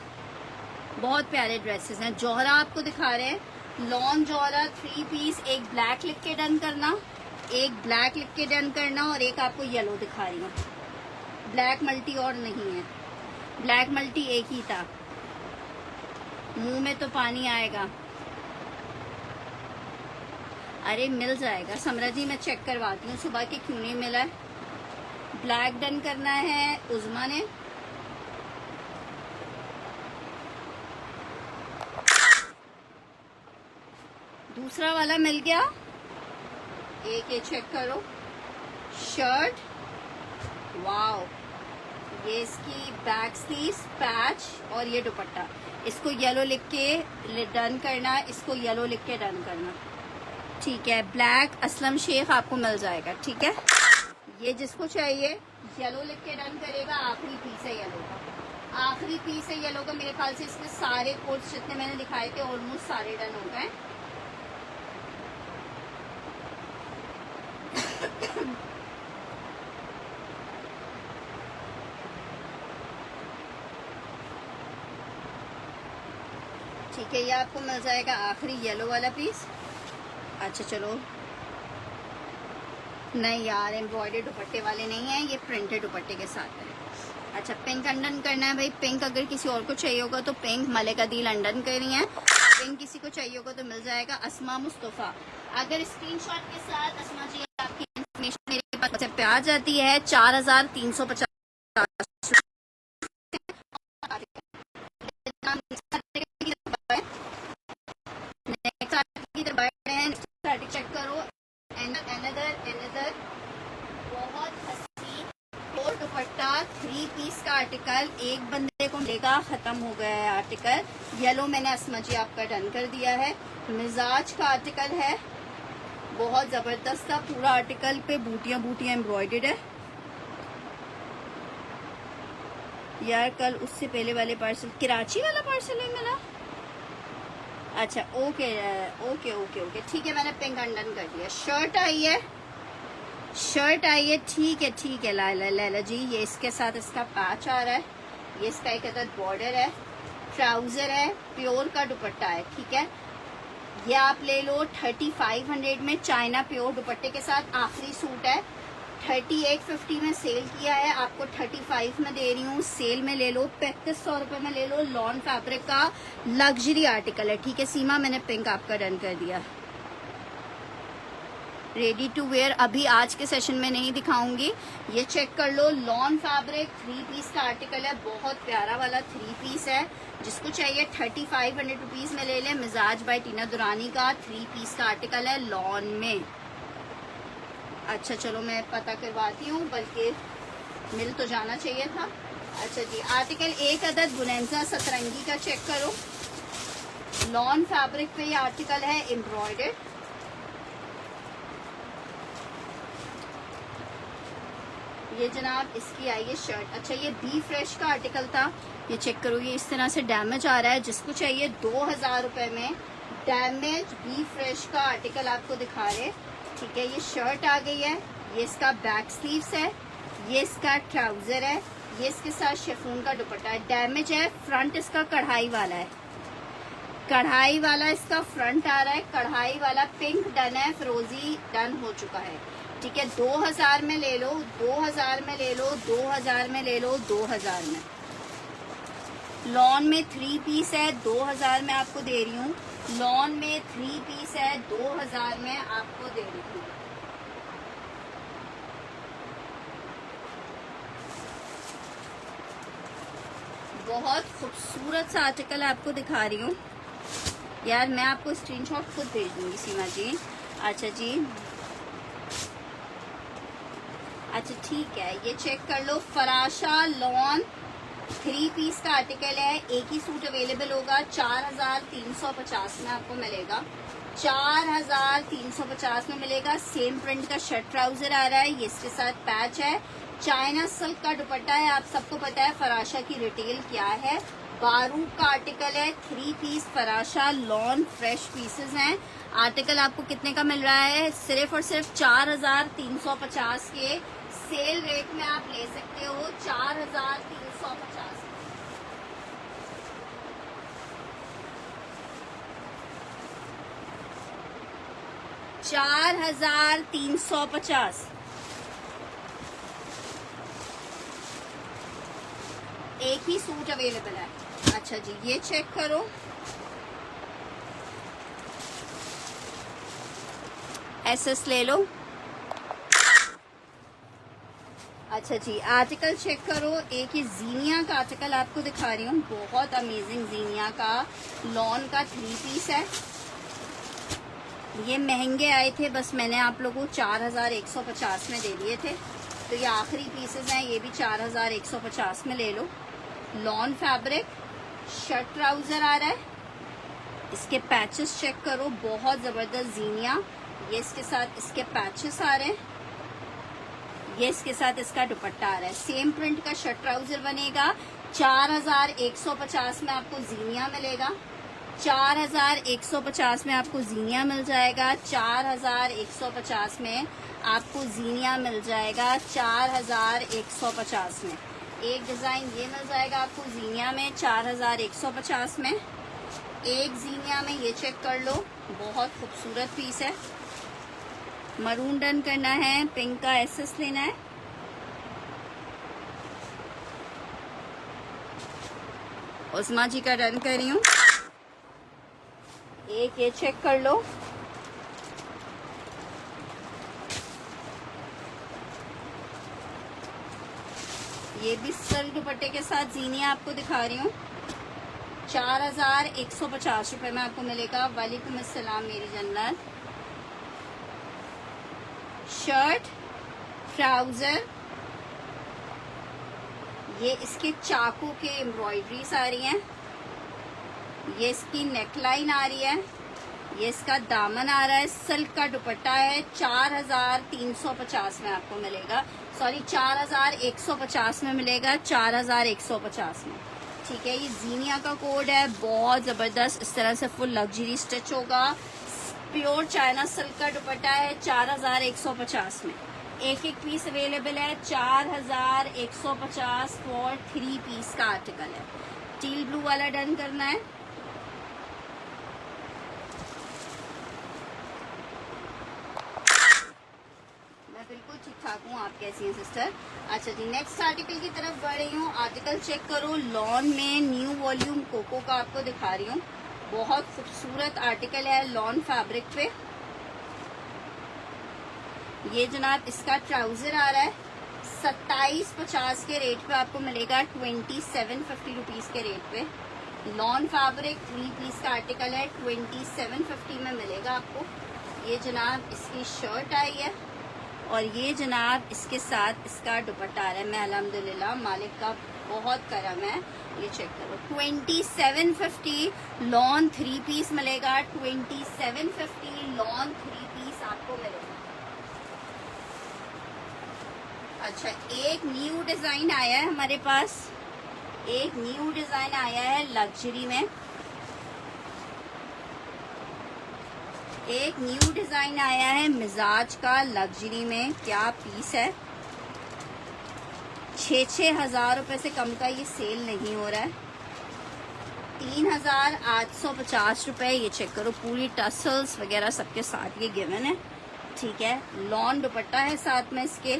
S1: बहुत प्यारे ड्रेसेस हैं। जौहरा आपको दिखा रहे हैं, लॉन्ग जौहरा 3 पीस। एक ब्लैक लिख के डन करना, एक ब्लैक लिख के डन करना, और एक आपको येलो दिखा रही हूँ। ब्लैक मल्टी और नहीं है, ब्लैक मल्टी एक ही था। मुंह में तो पानी आएगा। अरे मिल जाएगा समरा जी, मैं चेक करवाती हूँ सुबह के क्यों नहीं मिला है। ब्लैक डन करना है उज़मा ने। दूसरा वाला मिल गया। एक ये चेक करो, शर्ट, वाओ, ये इसकी बैक स्लीव्स, पैच, और ये दुपट्टा। इसको येलो लिख के डन करना, इसको येलो लिख के डन करना। ठीक है, ब्लैक असलम शेख आपको मिल जाएगा। ठीक है, ये जिसको चाहिए येलो लिख के डन करेगा। आखिरी पीस है येलो का, आखिरी पीस है येलो का। मेरे ख्याल से इसमें सारे कोड्स जितने मैंने दिखाए थे ऑलमोस्ट सारे डन हो गए। ठीक है, ये आपको मिल जाएगा आखिरी येलो वाला पीस। अच्छा चलो, नहीं यार एम्ब्रॉयडरी दुपट्टे वाले नहीं है, ये प्रिंटेड दुपट्टे के साथ है। अच्छा, पिंक अंडन करना है भाई। पिंक अगर किसी और को चाहिए होगा तो पिंक, मलिका दी लंदन कर रही है। पिंक किसी को चाहिए होगा तो मिल जाएगा। अस्मा मुस्तफ़ा, अगर स्क्रीनशॉट के साथ अस्मा जी आपकी इन्फॉर्मेशन मेरे पास पे आ जाती है 4350। चेक करो, एनदर बहुत हसीन और दुपट्टा 3 पीस का आर्टिकल। एक बंदे को मिलेगा, खत्म हो गया है आर्टिकल। येलो मैंने अस्मा जी आपका डन कर दिया है। मिजाज का आर्टिकल है, बहुत जबरदस्त था। पूरा आर्टिकल पे बूटियां बूटियां एम्ब्रॉयडर्ड है यार। कल उससे पहले वाले पार्सल, कराची वाला पार्सल है मिला। अच्छा ओके ओके ओके ओके, ठीक है, मैंने पिंक अनडन कर दिया। शर्ट आई है, शर्ट आई है। ठीक है लैला जी, ये इसके साथ इसका पैच आ रहा है, ये इसका एक अदद बॉर्डर है, ट्राउजर है, प्योर का दुपट्टा है। ठीक है, ये आप ले लो 3500 में, चाइना प्योर दुपट्टे के साथ। आखिरी सूट है, 3850 में सेल किया है, आपको 35 में दे रही हूँ। सेल में ले लो, 3500 रुपए में ले लो। लॉन फैब्रिक का लग्जरी आर्टिकल है। ठीक है सीमा, मैंने पिंक आपका डन कर दिया। रेडी टू वेयर अभी आज के सेशन में नहीं दिखाऊंगी, ये चेक कर लो। लॉन फैब्रिक 3 पीस का आर्टिकल है, बहुत प्यारा वाला 3 पीस है। जिसको चाहिए 3500 रुपीज में ले लें। मिजाज बाय टीना दुरानी का 3 पीस का आर्टिकल है लॉन में। अच्छा चलो मैं पता करवाती हूँ, बल्कि मिल तो जाना चाहिए था। अच्छा जी, आर्टिकल एक अदद बुनेंजा सतरंगी का चेक करो। लॉन फैब्रिक पे ये आर्टिकल है, एम्ब्रॉयडर्ड। ये जनाब इसकी आई है शर्ट। अच्छा, ये बी फ्रेश का आर्टिकल था, ये चेक करो। ये इस तरह से डैमेज आ रहा है। जिसको चाहिए 2000 रुपए में डैमेज बी फ्रेश का आर्टिकल आपको दिखा रहे। ठीक है, ये शर्ट आ गई है, ये इसका बैक स्लीव्स है, ये इसका ट्राउजर है, ये इसके साथ शिफॉन का दुपट्टा है। डैमेज है, फ्रंट इसका कढ़ाई वाला है, कढ़ाई वाला इसका फ्रंट आ रहा है। कढ़ाई वाला पिंक डन है, फिरोजी डन हो चुका है। ठीक है, 2000 में ले लो, 2000 में ले लो, 2000 में ले लो, 2000 में। लॉन में 3 पीस है, 2000 में आपको दे रही हूँ। लॉन में 3 पीस है, 2000 में आपको दे रही हूँ। बहुत खूबसूरत सा आर्टिकल आपको दिखा रही हूँ यार। मैं आपको स्क्रीनशॉट खुद भेज दूंगी सीमा जी। अच्छा जी, अच्छा ठीक है, ये चेक कर लो। फराशा लॉन 3 पीस का आर्टिकल है, एक ही सूट अवेलेबल होगा, 4350 में आपको मिलेगा, 4350 में मिलेगा। सेम प्रिंट का शर्ट ट्राउजर आ रहा है, ये इसके साथ पैच है, चाइना सिल्क का दुपट्टा है। आप सबको पता है फराशा की रिटेल क्या है, बारूक का आर्टिकल है, 3 पीस फराशा लॉन फ्रेश पीसेस हैं। आर्टिकल आपको कितने का मिल रहा है, सिर्फ और सिर्फ 4350 के सेल रेट में आप ले सकते हो, 4350। 4350। एक ही सूट अवेलेबल है। अच्छा जी, ये चेक करो, एसएस ले लो। अच्छा जी, आर्टिकल चेक करो, एक ही जीनिया का आर्टिकल आपको दिखा रही हूँ, बहुत अमेजिंग जीनिया का लॉन का 3 पीस है। ये महंगे आए थे, बस मैंने आप लोगों को 4150 में दे दिए थे, तो ये आखिरी पीसेस हैं, ये भी 4150 में ले लो। लॉन फैब्रिक, शर्ट ट्राउजर आ रहा है, इसके पैचेस चेक करो, बहुत जबरदस्त जीनिया। ये इसके साथ इसके पैचेस आ रहे हैं, ये इसके साथ इसका दुपट्टा आ रहा है। सेम प्रिंट का शर्ट ट्राउजर बनेगा, 4150 में आपको जीनिया मिलेगा, 4150 में आपको जीनिया मिल जाएगा, 4150 में आपको जीनिया मिल जाएगा, 4150 में। एक डिजाइन ये मिल जाएगा आपको जीनिया में 4150 में। एक जीनिया में ये चेक कर लो, बहुत खूबसूरत पीस है। मरून डन करना है, पिंक का एसएस लेना है। उस्मा जी का डन कर रही हूँ। एक ये चेक कर लो, ये भी सिल्क दुपट्टे के साथ जीनिया आपको दिखा रही हूँ, 4150 रुपए में आपको मिलेगा। वालेकुम अस्सलाम मेरी जन्नत। शर्ट ट्राउजर, ये इसके चाकू के एम्ब्रॉयडरीज आ रही हैं, ये इसकी नेकलाइन आ रही है, ये इसका दामन आ रहा है, सिल्क का दुपट्टा है, 4350 में आपको मिलेगा, सॉरी 4150 में मिलेगा, 4150 में। ठीक है, ये जीनिया का कोड है, बहुत जबरदस्त, इस तरह से फुल लग्जरी स्टिच होगा, प्योर चाइना सिल्क का दुपट्टा है, 4150 में। एक एक पीस अवेलेबल है, 4150 फॉर 3 पीस का आर्टिकल है। टील ब्लू वाला डन करना है। मैं बिल्कुल ठीक ठाक हूँ, आप कैसी हैं सिस्टर? अच्छा जी, नेक्स्ट आर्टिकल की तरफ बढ़ रही हूँ। आर्टिकल चेक करो, लॉन में न्यू वॉल्यूम कोको का आपको दिखा रही हूँ, बहुत खूबसूरत आर्टिकल है लॉन फैब्रिक पे। ये जनाब इसका ट्राउजर आ रहा है, 2750 के रेट पे आपको मिलेगा, 2750 रुपीज के रेट पे। लॉन फैब्रिक 3 पीस का आर्टिकल है, 2750 में मिलेगा आपको। ये जनाब इसकी शर्ट आई है और ये जनाब इसके साथ इसका दुपट्टा आ रहा है। मैं अल्हम्दुलिल्लाह मालिक का बहुत करम है। ये चेक करो, 2750 लॉन 3 पीस मिलेगा, 2750 लॉन 3 पीस आपको मिलेगा। अच्छा, एक न्यू डिजाइन आया है हमारे पास, एक न्यू डिजाइन आया है लग्जरी में, एक न्यू डिजाइन आया है मिजाज का लग्जरी में। क्या पीस है, 6-6 हजार रुपए से कम का ये सेल नहीं हो रहा है, 3850 रुपए। ये चेक करो, पूरी टसल्स वगैरह सबके साथ ये गिवन है। ठीक है, लॉन दुपट्टा है साथ में इसके।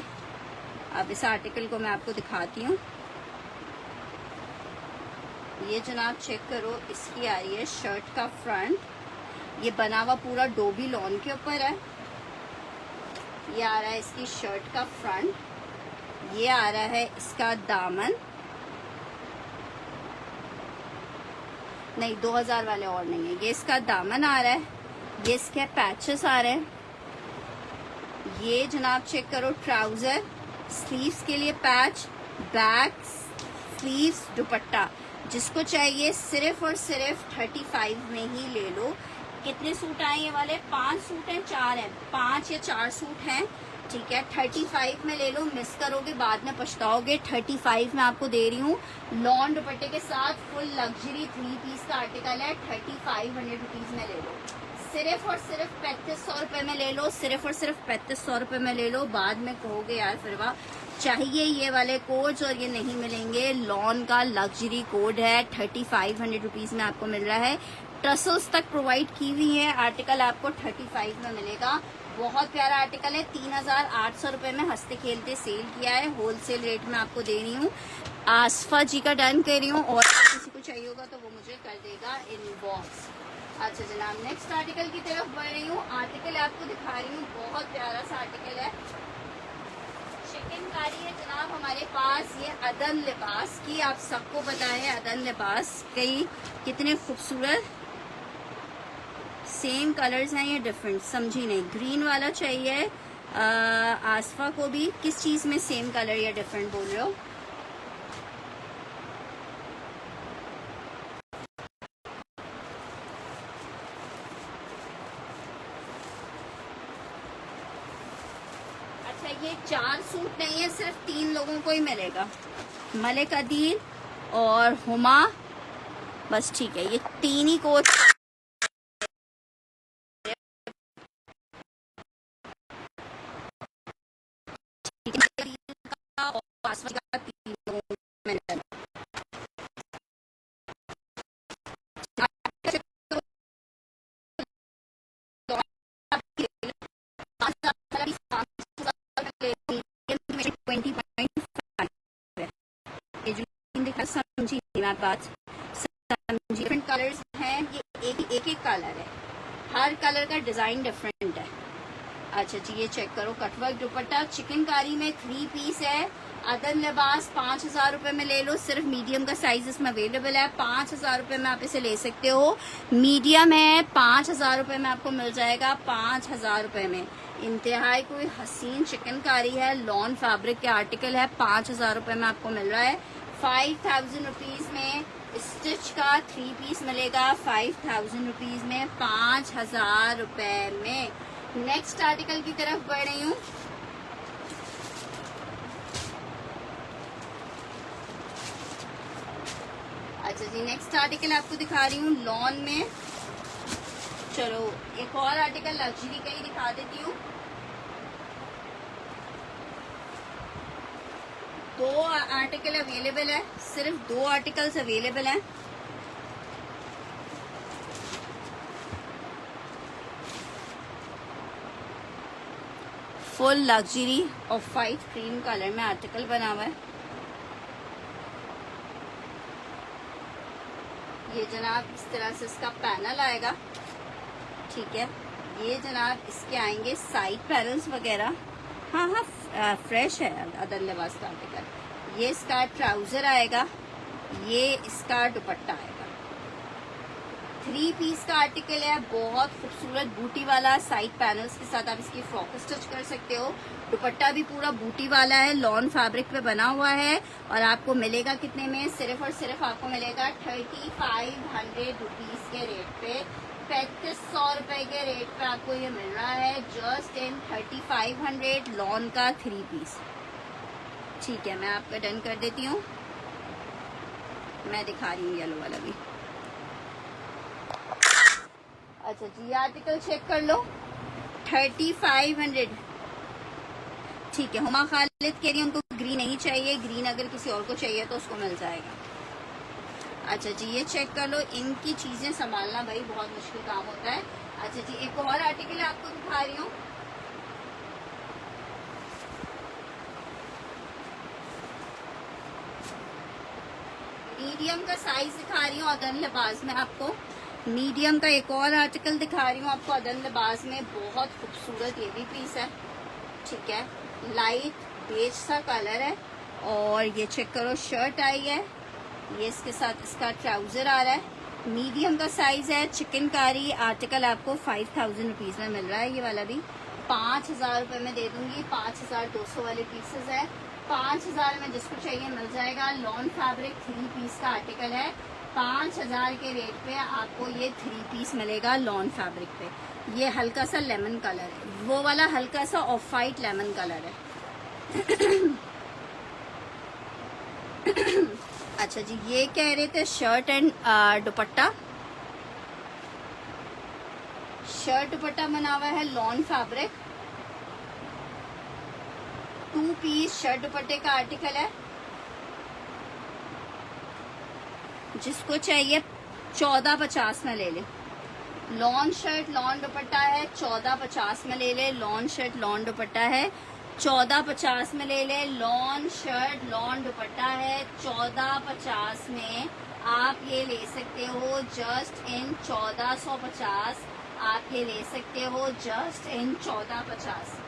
S1: अब इस आर्टिकल को मैं आपको दिखाती हूँ। ये जनाब चेक करो, इसकी आ रही है शर्ट का फ्रंट, ये बना हुआ पूरा डोबी लॉन के ऊपर है। ये आ रहा है इसकी शर्ट का फ्रंट, ये आ रहा है इसका दामन, नहीं 2000 वाले और नहीं है, ये इसका दामन आ रहा है, ये इसके पैचेस आ रहे हैं। ये जनाब चेक करो, ट्राउजर, स्लीव्स के लिए पैच, बैक स्लीव्स दुपट्टा, जिसको चाहिए सिर्फ और सिर्फ 35 में ही ले लो। कितने सूट आए ये वाले? 5 सूट हैं, 4 हैं, 5 या 4 सूट हैं, ठीक है। 35 में ले लो, मिस करोगे बाद में पछताओगे। 35 में आपको दे रही हूँ, लॉन दुपट्टे के साथ फुल लग्जरी 3 पीस का आर्टिकल है। 3500 रुपीज में ले लो, सिर्फ और सिर्फ 3500 रुपए में ले लो, सिर्फ और सिर्फ 3500 रुपए में ले लो। बाद में कहोगे यार फिरवा चाहिए ये वाले कोड्स और ये नहीं मिलेंगे। लॉन का लग्जरी कोड है, 3500 रुपीज में आपको मिल रहा है। टसल्स तक प्रोवाइड की हुई है, आर्टिकल आपको 35 में मिलेगा। बहुत प्यारा आर्टिकल है, 3800 रुपए में हंसते खेलते सेल किया है, होलसेल रेट में आपको दे रही हूँ। आसफा जी का डन कर रही हूँ, और किसी को चाहिए होगा तो वो मुझे कर देगा इनबॉक्स। अच्छा जनाब, नेक्स्ट आर्टिकल की तरफ बढ़ रही हूँ। आर्टिकल आपको दिखा रही हूँ, बहुत प्यारा सा आर्टिकल है, चिकनकारी है जनाब हमारे पास। ये अदन लिबास की, आप सबको पता है अदन लिबास कई कितने खूबसूरत सेम कलर्स हैं, ये डिफरेंट समझी नहीं। ग्रीन वाला चाहिए आसफा को भी, किस चीज में सेम कलर या डिफरेंट बोल रहे हो? अच्छा ये 4 सूट नहीं है, सिर्फ 3 लोगों को ही मिलेगा, मलिक अदील और हुमा, बस ठीक है। ये 3 ही कोट समझी मैं बात, समझी। डिफरेंट कलर्स हैं, ये एक ही कलर है, हर कलर का डिजाइन डिफरेंट है। अच्छा जी ये चेक करो, कटवर्क दुपट्टा चिकनकारी में 3 पीस है। अदन लिबास 5000 रुपए में ले लो, सिर्फ मीडियम का साइज इसमें अवेलेबल है। 5000 रुपए में आप इसे ले सकते हो, मीडियम है, 5000 रुपए में आपको मिल जाएगा। 5000 रुपए में इंतहाई कोई हसीन चिकनकारी है, लॉन फैब्रिक के आर्टिकल है, 5000 रुपए में आपको मिल रहा है। 5000 रुपीज में स्टिच का 3 पीस मिलेगा, 5000 रुपीज में, 5000 रुपए में। नेक्स्ट आर्टिकल की तरफ बढ़ रही हूँ। अच्छा जी नेक्स्ट आर्टिकल आपको दिखा रही हूँ लॉन में। चलो एक और आर्टिकल लग्जरी का ही दिखा देती हूँ। 2 आर्टिकल अवेलेबल है, सिर्फ 2 आर्टिकल्स अवेलेबल हैं। Full luxury of white cream colour में आर्टिकल बना हुआ है। ये जनाब इस तरह से इसका पैनल आएगा, ठीक है। ये जनाब इसके आएंगे साइड पैनल्स वगैरह, हाँ हाँ फ्रेश है अदन लिबास का आर्टिकल। ये इसका ट्राउजर आएगा, ये इसका दुपट्टा आएगा। 3 पीस का आर्टिकल है, बहुत खूबसूरत बूटी वाला, साइड पैनल्स के साथ आप इसकी फ्रॉक स्टिच कर सकते हो। दुपट्टा भी पूरा बूटी वाला है, लॉन फैब्रिक पे बना हुआ है, और आपको मिलेगा कितने में? सिर्फ और सिर्फ आपको मिलेगा 3500 रुपीज के रेट पे, 3500 रुपए के रेट पे आपको ये मिल रहा है, जस्ट इन 3500 लॉन का 3 पीस। ठीक है मैं आपका डन कर देती हूँ, मैं दिखा रही हूँ येलो वाला भी। अच्छा जी आर्टिकल चेक कर लो, 3500, ठीक है। हुमा खालिद कह रही है उनको ग्रीन नहीं चाहिए, ग्रीन अगर किसी और को चाहिए तो उसको मिल जाएगा। अच्छा जी ये चेक कर लो, इनकी चीजें संभालना भाई बहुत मुश्किल काम होता है। अच्छा जी एक और आर्टिकल आपको दिखा रही हूँ, मीडियम का साइज दिखा रही हूँ अदन लिबास में आपको। मीडियम का एक और आर्टिकल दिखा रही हूँ आपको अदन लिबास में, बहुत खूबसूरत ये भी पीस है, ठीक है। लाइट बेज सा कलर है, और ये चेक करो शर्ट आई है, ये इसके साथ इसका ट्राउजर आ रहा है। मीडियम का साइज है, चिकनकारी आर्टिकल आपको 5000 रुपीज में मिल रहा है। ये वाला भी 5000 रुपए में दे दूंगी, 5200 वाले पीसेस है। 5,000 में जिसको चाहिए मिल जाएगा। लॉन फैब्रिक 3 पीस का आर्टिकल है। 5,000 के रेट पे आपको ये 3 पीस मिलेगा लॉन फैब्रिक पे। ये हल्का सा लेमन कलर है, वो वाला हल्का सा ऑफ वाइट लेमन कलर है। अच्छा जी, ये कह रहे थे शर्ट एंड दुपट्टा। शर्ट दुपट्टा बना हुआ है लॉन फैब्रिक, 2 पीस शर्ट दुपट्टे का आर्टिकल है। जिसको चाहिए 1450 में ले ले। लॉन शर्ट लॉन दुपट्टा है, 1450 में ले ले। लॉन शर्ट लॉन दुपट्टा है, 1450 में ले ले। लॉन शर्ट लॉन दुपट्टा है, 1450 में आप ये ले सकते हो जस्ट इन 1450। आप ये ले सकते हो जस्ट इन 1450।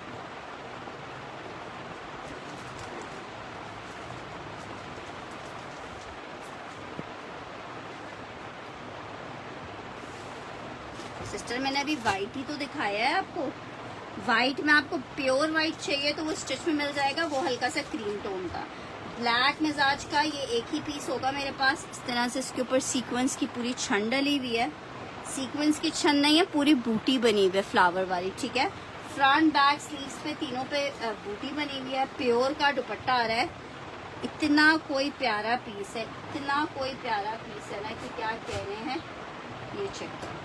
S1: सिस्टर मैंने अभी वाइट ही तो दिखाया है आपको। वाइट में आपको प्योर वाइट चाहिए तो वो स्टिच में मिल जाएगा, वो हल्का सा क्रीम टोन का। ब्लैक मिजाज का ये एक ही पीस होगा मेरे पास। इस तरह से इसके ऊपर सीक्वेंस की पूरी छन डली हुई है। सीक्वेंस की छन नहीं है, पूरी बूटी बनी हुई है फ्लावर वाली, ठीक है। फ्रंट बैक स्लीव्स पे तीनों पे बूटी बनी हुई है। प्योर का दुपट्टा आ रहा है। इतना कोई प्यारा पीस है, इतना कोई प्यारा पीस है ना कि क्या कह रहे हैं। ये चेक करो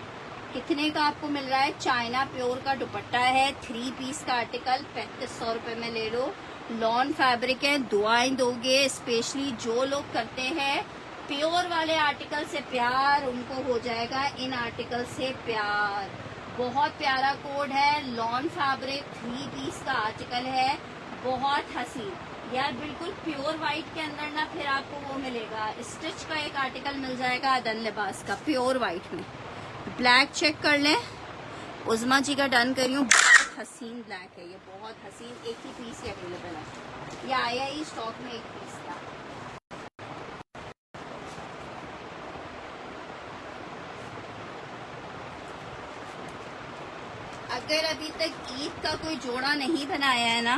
S1: कितने का आपको मिल रहा है। चाइना प्योर का दुपट्टा है, 3 पीस का आर्टिकल 3500 रुपए में ले लो। लॉन फैब्रिक है, दुआएं दोगे। स्पेशली जो लोग करते हैं प्योर वाले आर्टिकल से प्यार, उनको हो जाएगा इन आर्टिकल से प्यार। बहुत प्यारा कोड है। लॉन फैब्रिक 3 पीस का आर्टिकल है, बहुत हसीन यार, बिल्कुल प्योर वाइट के अंदर ना फिर आपको वो मिलेगा स्टिच का एक आर्टिकल मिल जाएगा अदन लिबास का प्योर वाइट में। ब्लैक चेक कर लें, उज़मा जी का डन करी हूँ। बहुत हसीन ब्लैक है ये, बहुत हसीन। एक ही पीस ही अवेलेबल है, ये आया ही स्टॉक में, एक पीस था। अगर अभी तक ईद का कोई जोड़ा नहीं बनाया है ना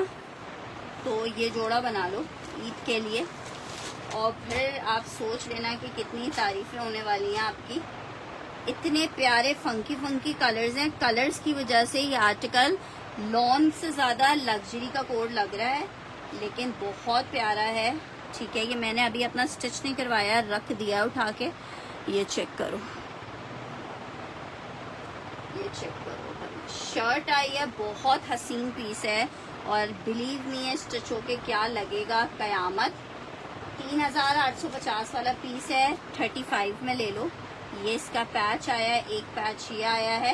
S1: तो ये जोड़ा बना लो ईद के लिए, और फिर आप सोच लेना कि कितनी तारीफें होने वाली हैं आपकी। इतने प्यारे फंकी फंकी कलर्स हैं। कलर्स की वजह से ये आर्टिकल लॉन से ज़्यादा लग्जरी का कोड लग रहा है, लेकिन बहुत प्यारा है, ठीक है। ये मैंने अभी अपना स्टिच नहीं करवाया, रख दिया उठा के। ये चेक करो, ये चेक करो। शर्ट आई है, बहुत हसीन पीस है, और बिलीव नहीं है स्टिच होके क्या लगेगा कयामत। 3850 वाला पीस है, 35 में ले लो। ये इसका पैच आया है, एक पैच ये आया है।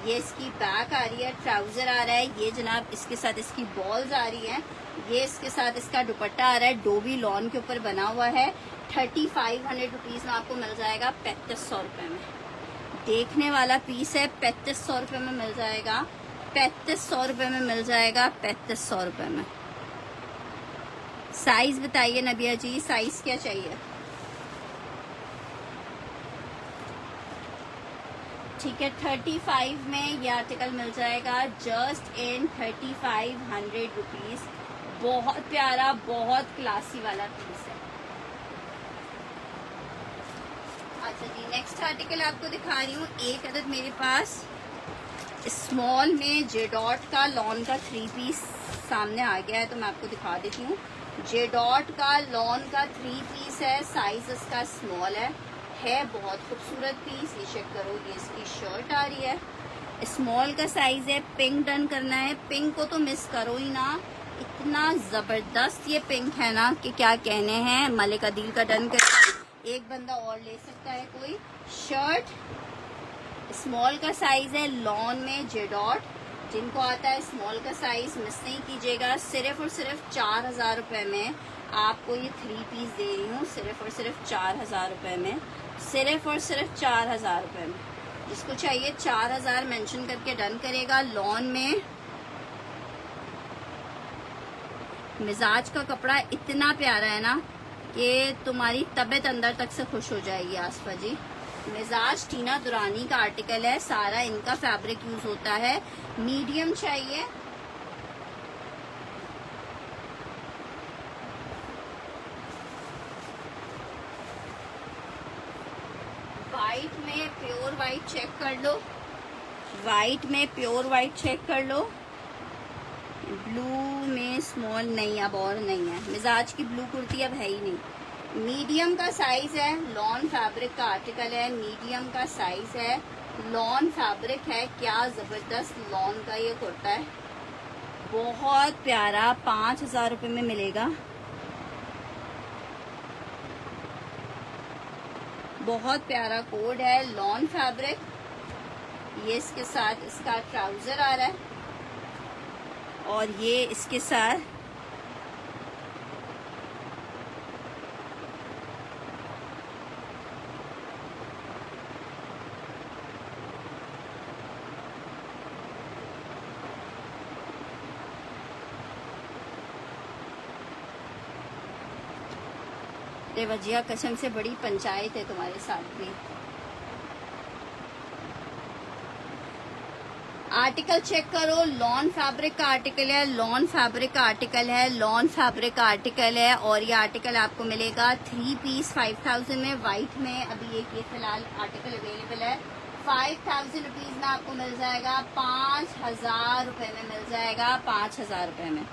S1: ये इसकी बैक आ रही है, ट्राउजर आ रहा है। ये जनाब इसके साथ इसकी बॉल्स आ रही हैं। ये इसके साथ इसका दुपट्टा आ रहा है, डोबी लॉन के ऊपर बना हुआ है। 3500 रुपीज़ में आपको मिल जाएगा 3500 रुपये में। देखने वाला पीस है, 3500 रुपये में मिल जाएगा, 3500 रुपये में मिल जाएगा, 3500 रुपये में। साइज बताइए नबिया जी, साइज क्या चाहिए? ठीक है, 35 में ये आर्टिकल मिल जाएगा जस्ट इन 3500 रुपीज़। बहुत प्यारा, बहुत क्लासी वाला पीस है। अच्छा जी, नेक्स्ट आर्टिकल आपको दिखा रही हूँ। एक अदद मेरे पास स्मॉल में जे डॉट का लॉन का 3 पीस सामने आ गया है, तो मैं आपको दिखा देती हूँ। जे डॉट का लॉन का 3 पीस है, साइज इसका स्मॉल है बहुत खूबसूरत पीस। ये चेक करो, ये इसकी शर्ट आ रही है, स्मॉल का साइज है। पिंक डन करना है, पिंक को तो मिस करो ही ना, इतना ज़बरदस्त ये पिंक है ना कि क्या कहने हैं। मलिक अदील का डन कर, एक बंदा और ले सकता है कोई। शर्ट स्मॉल का साइज है, लॉन में जे डॉट, जिनको आता है स्मॉल का साइज मिस नहीं कीजिएगा। सिर्फ और सिर्फ 4000 रुपये में आपको ये 3 पीस दे रही हूँ, सिर्फ और सिर्फ 4000 रुपये में, सिर्फ और सिर्फ 4000 रुपये में। जिसको चाहिए 4000 मेंशन करके डन करेगा। लॉन में मिजाज का कपड़ा इतना प्यारा है ना कि तुम्हारी तबीयत अंदर तक से खुश हो जाएगी। आसफा जी, मिजाज टीना दुरानी का आर्टिकल है, सारा इनका फैब्रिक यूज होता है। मीडियम चाहिए, वाइट में प्योर वाइट चेक कर लो, वाइट में प्योर वाइट चेक कर लो। ब्लू में स्मॉल नहीं, अब और नहीं है, मिजाज की ब्लू कुर्ती अब है ही नहीं। मीडियम का साइज है, लॉन फैब्रिक का आर्टिकल है, मीडियम का साइज है, लॉन फैब्रिक है। क्या जबरदस्त लॉन का ये कुर्ता है, बहुत प्यारा। 5,000 रुपये में मिलेगा, बहुत प्यारा कोड है, लॉन फैब्रिक। ये इसके साथ इसका ट्राउजर आ रहा है और ये इसके साथ वजिया कसम से बड़ी पंचायत है तुम्हारे साथ में। आर्टिकल चेक करो, लॉन फैब्रिक का आर्टिकल है, लॉन फैब्रिक का आर्टिकल है, लॉन फैब्रिक का आर्टिकल है। और ये आर्टिकल आपको मिलेगा 3 पीस 5,000 में, वाइट में। अभी एक ये फिलहाल आर्टिकल अवेलेबल है 5,000 रुपीज में आपको मिल जाएगा, 5,000 रुपए में मिल जाएगा, 5,000 रुपए में,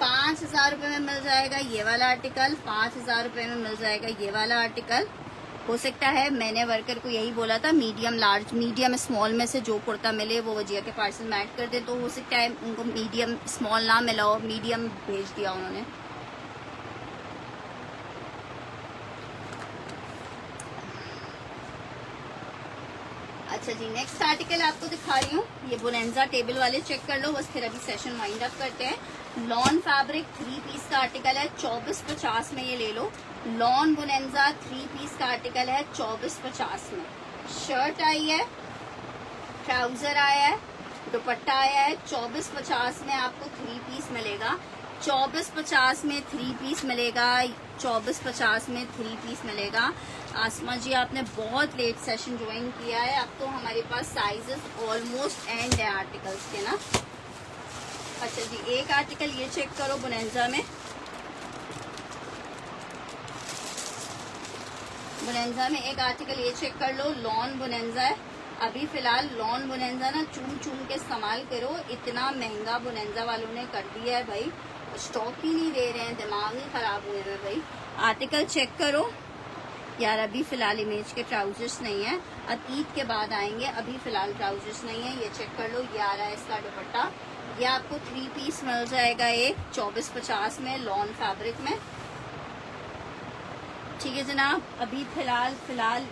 S1: 5,000 रुपए में मिल जाएगा ये वाला आर्टिकल, 5,000 रुपए में मिल जाएगा ये वाला आर्टिकल। हो सकता है, मैंने वर्कर को यही बोला था, मीडियम लार्ज, मीडियम स्मॉल में से जो कुर्ता मिले वो वजिया के पार्सल में ऐड कर दे। तो हो सकता है उनको मीडियम स्मॉल ना मिला हो, मीडियम भेज दिया उन्होंने। अच्छा जी, नेक्स्ट आर्टिकल आपको दिखा रही हूँ, ये बोनेंजा टेबल वाले चेक कर लो, बस फिर अभी सेशन वाइंड अप करते हैं। लॉन फैब्रिक 3 पीस का आर्टिकल है, 2450 में ये ले लो। लॉन बोनेंजा 3 पीस का आर्टिकल है, 2450 में। शर्ट आई है, ट्राउजर आया है, दुपट्टा आया है। 2450 में आपको 3 पीस मिलेगा, 2450 में 3 पीस मिलेगा, 2450 में 3 पीस मिलेगा। आसमा जी, आपने बहुत लेट सेशन ज्वाइन किया है, अब तो हमारे पास साइजेस ऑलमोस्ट एंड है आर्टिकल्स के ना। अच्छा जी, एक आर्टिकल ये चेक करो बोनेंजा में, बोनेंजा में एक आर्टिकल ये चेक कर लो, लॉन बोनेंजा है। अभी फिलहाल लॉन बोनेंजा ना चूम चूम के इस्तेमाल करो, इतना महंगा बोनेंजा वालों ने कर दिया है भाई, स्टॉक ही नहीं दे रहे हैं, दिमाग ही खराब हुए हैं भाई। आर्टिकल चेक करो यार, अभी फिलहाल इमेज के ट्राउजर्स नहीं है, अब ईद के बाद आएंगे, अभी फिलहाल ट्राउजर्स नहीं है। ये चेक कर लो, ये आ रहा है इसका दुपट्टा, ये आपको 3 पीस मिल जाएगा, एक 2450 में, लॉन फैब्रिक में। ठीक है जनाब, अभी फिलहाल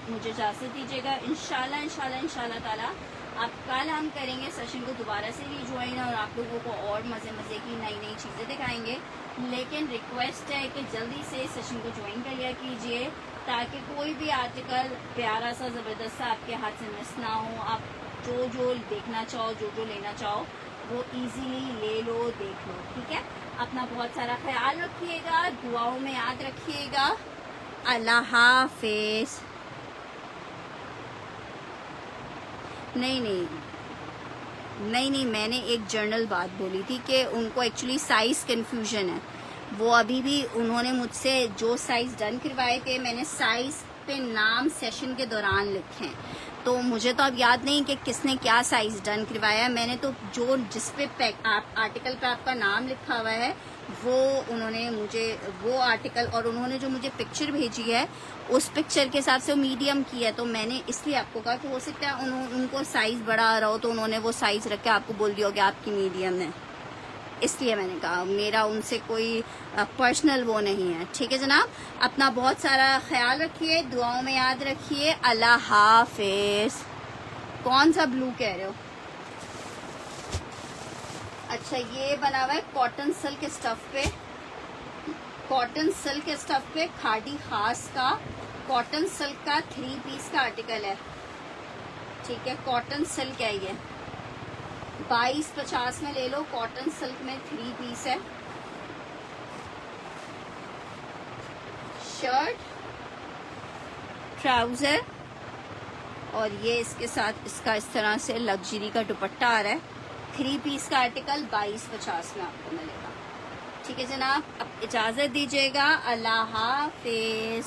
S1: मुझे इजाज़त दीजिएगा। इंशाल्लाह ताला अब कल हम करेंगे सेशन को दोबारा से रिज्वाइन और आप लोगों को और मज़े की नई चीज़ें दिखाएंगे। लेकिन रिक्वेस्ट है कि जल्दी से सेशन को ज्वाइन कर लिया कीजिए, ताकि कोई भी आर्टिकल प्यारा सा ज़बरदस्त सा आपके हाथ से मिस ना हो। आप जो देखना चाहो, जो लेना चाहो वो इजीली ले लो, देख लो। ठीक है, अपना बहुत सारा ख्याल रखिएगा, दुआओं में याद रखिएगा। अल्लाह हाफिज। नहीं, मैंने एक जनरल बात बोली थी कि उनको एक्चुअली साइज कंफ्यूजन है। वो अभी भी उन्होंने मुझसे जो साइज डन करवाए थे, मैंने साइज पे नाम सेशन के दौरान लिखे हैं, तो मुझे तो अब याद नहीं कि किसने क्या साइज डन करवाया। मैंने तो जो जिस पे आर्टिकल पे आपका नाम लिखा हुआ है वो उन्होंने मुझे वो आर्टिकल, और उन्होंने जो मुझे पिक्चर भेजी है उस पिक्चर के हिसाब से वो मीडियम की है, तो मैंने इसलिए आपको कहा कि हो सकता है उनको साइज बड़ा आ रहा हो, तो उन्होंने वो साइज रख के आपको बोल दिया कि आपकी मीडियम है, इसलिए मैंने कहा। मेरा उनसे कोई पर्सनल वो नहीं है। ठीक है जनाब, अपना बहुत सारा ख्याल रखिए, दुआओं में याद रखिए। अल्लाह हाफिज। कौन सा ब्लू कह रहे हो? अच्छा, ये बना हुआ है कॉटन सिल्क स्टफ पे, कॉटन सिल्क स्टफ पे खादी खास का कॉटन सिल्क का 3 पीस का आर्टिकल है। ठीक है, कॉटन सिल्क है ये, 2250 में ले लो, कॉटन सिल्क में 3 पीस है। शर्ट, ट्राउजर और ये इसके साथ इसका इस तरह से लग्जरी का दुपट्टा आ रहा है। 3 पीस का आर्टिकल 2250 में आपको मिलेगा। ठीक है जनाब, अब इजाजत दीजिएगा। अल्लाह हाफिज।